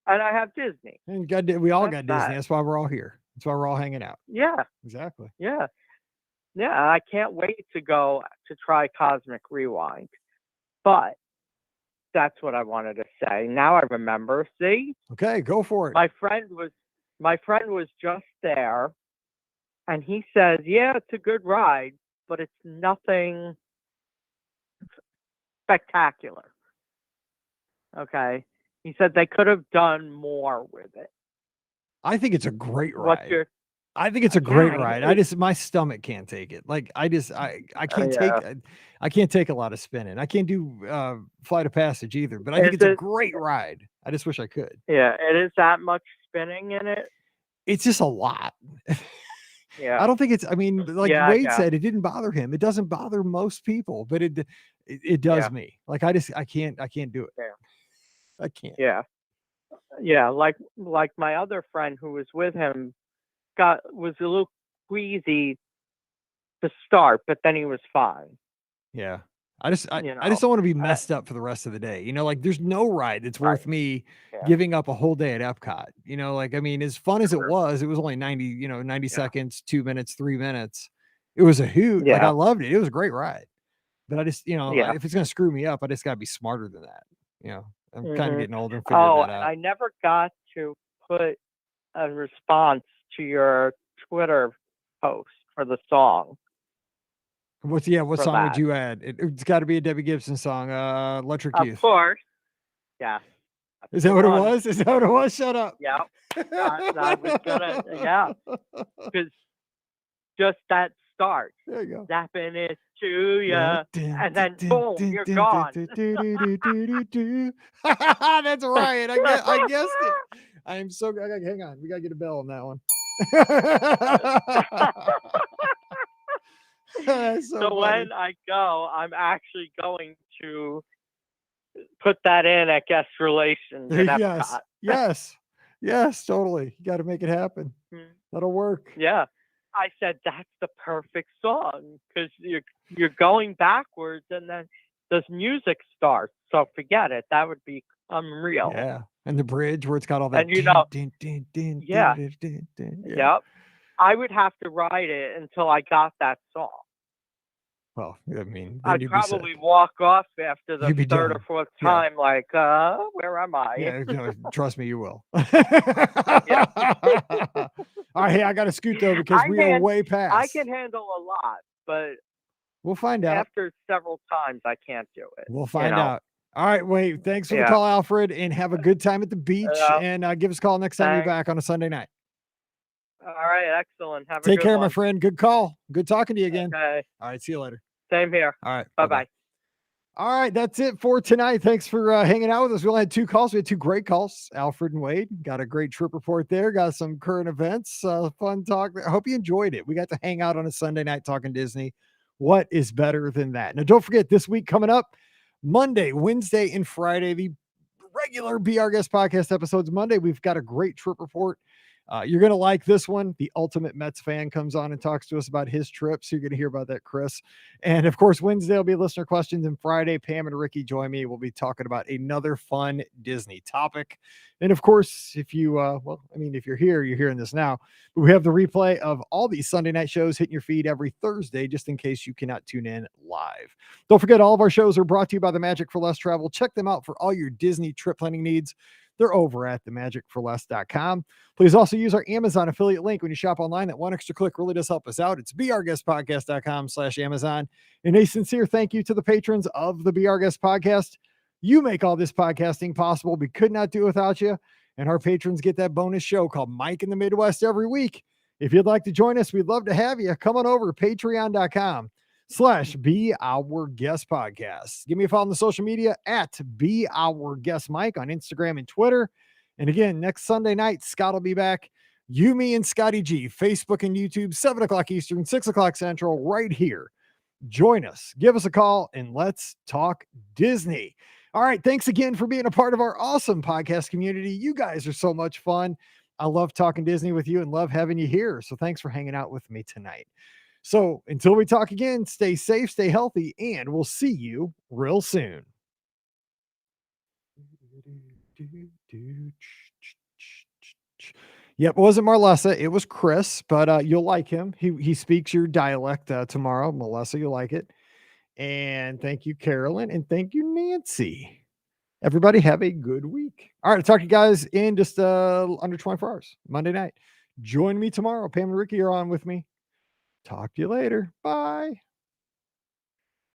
and I have Disney. And we all That's got Disney. that. That's why we're all here. That's why we're all hanging out. Yeah, Exactly. yeah, yeah. I can't wait to go to try Cosmic Rewind, but that's what I wanted to say. Now I remember. See, Okay, go for it. my friend was just there, and he says, "Yeah, it's a good ride, but it's nothing spectacular." Okay, he said they could have done more with it. I think it's a great What's ride. your I think it's a great Yeah, ride. My stomach can't take it. Like I can't yeah. I can't take a lot of spinning. I can't do Flight of Passage either, but I think Is it's a it? great ride. I just wish I could. Yeah, it is that much spinning in it. It's just a lot. Yeah, I don't think it's, I mean, like yeah, Wade yeah, said, it didn't bother him. It doesn't bother most people, but it does yeah, me. Like I can't do it. yeah, I can't. yeah, yeah. Like my other friend who was with him was a little queasy to start, but then he was fine. Yeah. I just You don't know, want to be I, messed up for the rest of the day. You know, like there's no ride that's right? worth me Yeah, giving up a whole day at Epcot. You know, like I mean, as fun as it sure. was only 90 Yeah, seconds, 2 minutes, 3 minutes. It was a hoot. Like I yeah, loved it. It was a great ride. But I just, yeah. if it's gonna screw me up, I just gotta be smarter than that. You know, I'm kind of hmm getting older and figuring Oh, that and out. I never got to put a response to your Twitter post for the song What for song would that. you add? It's got to be a Debbie Gibson song. Electric Of Youth. course, yes, that's Is the that what it one. was? Is that what it was? Shut up. Yeah, I was gonna, yeah, because just that start, There you go. zapping it to Yeah. ya, and then boom, you're gone. That's right. I guessed it. I am so hang on. We gotta get a bell on that one. That's so So funny. when I go, I'm actually going to put that in at guest relations at Yes. Epcot. Yes, totally. You got to make it happen. Mm, That'll work. yeah, I said that's the perfect song because you're going backwards and then the music starts. So forget it. That would be unreal. Yeah. And the bridge where it's got all that. And you know, yeah, Yeah. yep. I would have to ride it until I got that song. Well, I mean, then I'd you'd be set. probably walk off after the You'd be third done. or fourth Yeah. time, like, where am I? Yeah, no, trust me, you will. Yeah. All right, hey, I got to scoot though because we are way past. I can handle a lot, but We'll find out. after several times, I can't do it. We'll find out. All right, wait. Thanks for the Yeah. call, Alfred, and have a good time at the beach. And give us a call next time you're Thanks. back on a Sunday night. All right, excellent. Have a Take good care, one. my friend. Good call. Good talking to you again. Okay. All right, see you later. Same here. All right. Bye-bye. All right, that's it for tonight. Thanks for hanging out with us. We only had 2 calls. We had 2 great calls. Alfred and Wade got a great trip report there. Got some current events, fun talk. I hope you enjoyed it. We got to hang out on a Sunday night talking Disney. What is better than that? Now, don't forget this week coming up, Monday, Wednesday, and Friday, the regular Be Our Guest podcast episodes. Monday, we've got a great trip report. You're going to like this one. The ultimate Mets fan comes on and talks to us about his trip. So you're going to hear about that, Chris. And of course, Wednesday will be listener questions. And Friday, Pam and Ricky join me. We'll be talking about another fun Disney topic. And of course, if you, if you're here, you're hearing this now. But we have the replay of all these Sunday night shows hitting your feed every Thursday, just in case you cannot tune in live. Don't forget, all of our shows are brought to you by the Magic for Less Travel. Check them out for all your Disney trip planning needs. They're over at themagicforless.com. Please also use our Amazon affiliate link when you shop online. That one extra click really does help us out. It's beourguestpodcast.com/Amazon. And a sincere thank you to the patrons of the Be Our Guest podcast. You make all this podcasting possible. We could not do it without you. And our patrons get that bonus show called Mike in the Midwest every week. If you'd like to join us, we'd love to have you. Come on over to patreon.com/Be Our Guest Podcast. Give me a follow on the social media at Be Our Guest Mike on Instagram and Twitter. And again, next Sunday night, Scott will be back. You, me, and Scotty G, Facebook and YouTube, 7 o'clock Eastern, 6 o'clock Central, right here. Join us, give us a call, and let's talk Disney. All right. Thanks again for being a part of our awesome podcast community. You guys are so much fun. I love talking Disney with you and love having you here. So thanks for hanging out with me tonight. So until we talk again, stay safe, stay healthy, and we'll see you real soon. Yep, it wasn't Marlessa, it was Chris, but you'll like him. He speaks your dialect tomorrow. Melissa, you'll like it. And thank you, Carolyn, and thank you, Nancy. Everybody have a good week. All right, I'll talk to you guys in just under 24 hours, Monday night. Join me tomorrow. Pam and Ricky are on with me. Talk to you later. Bye.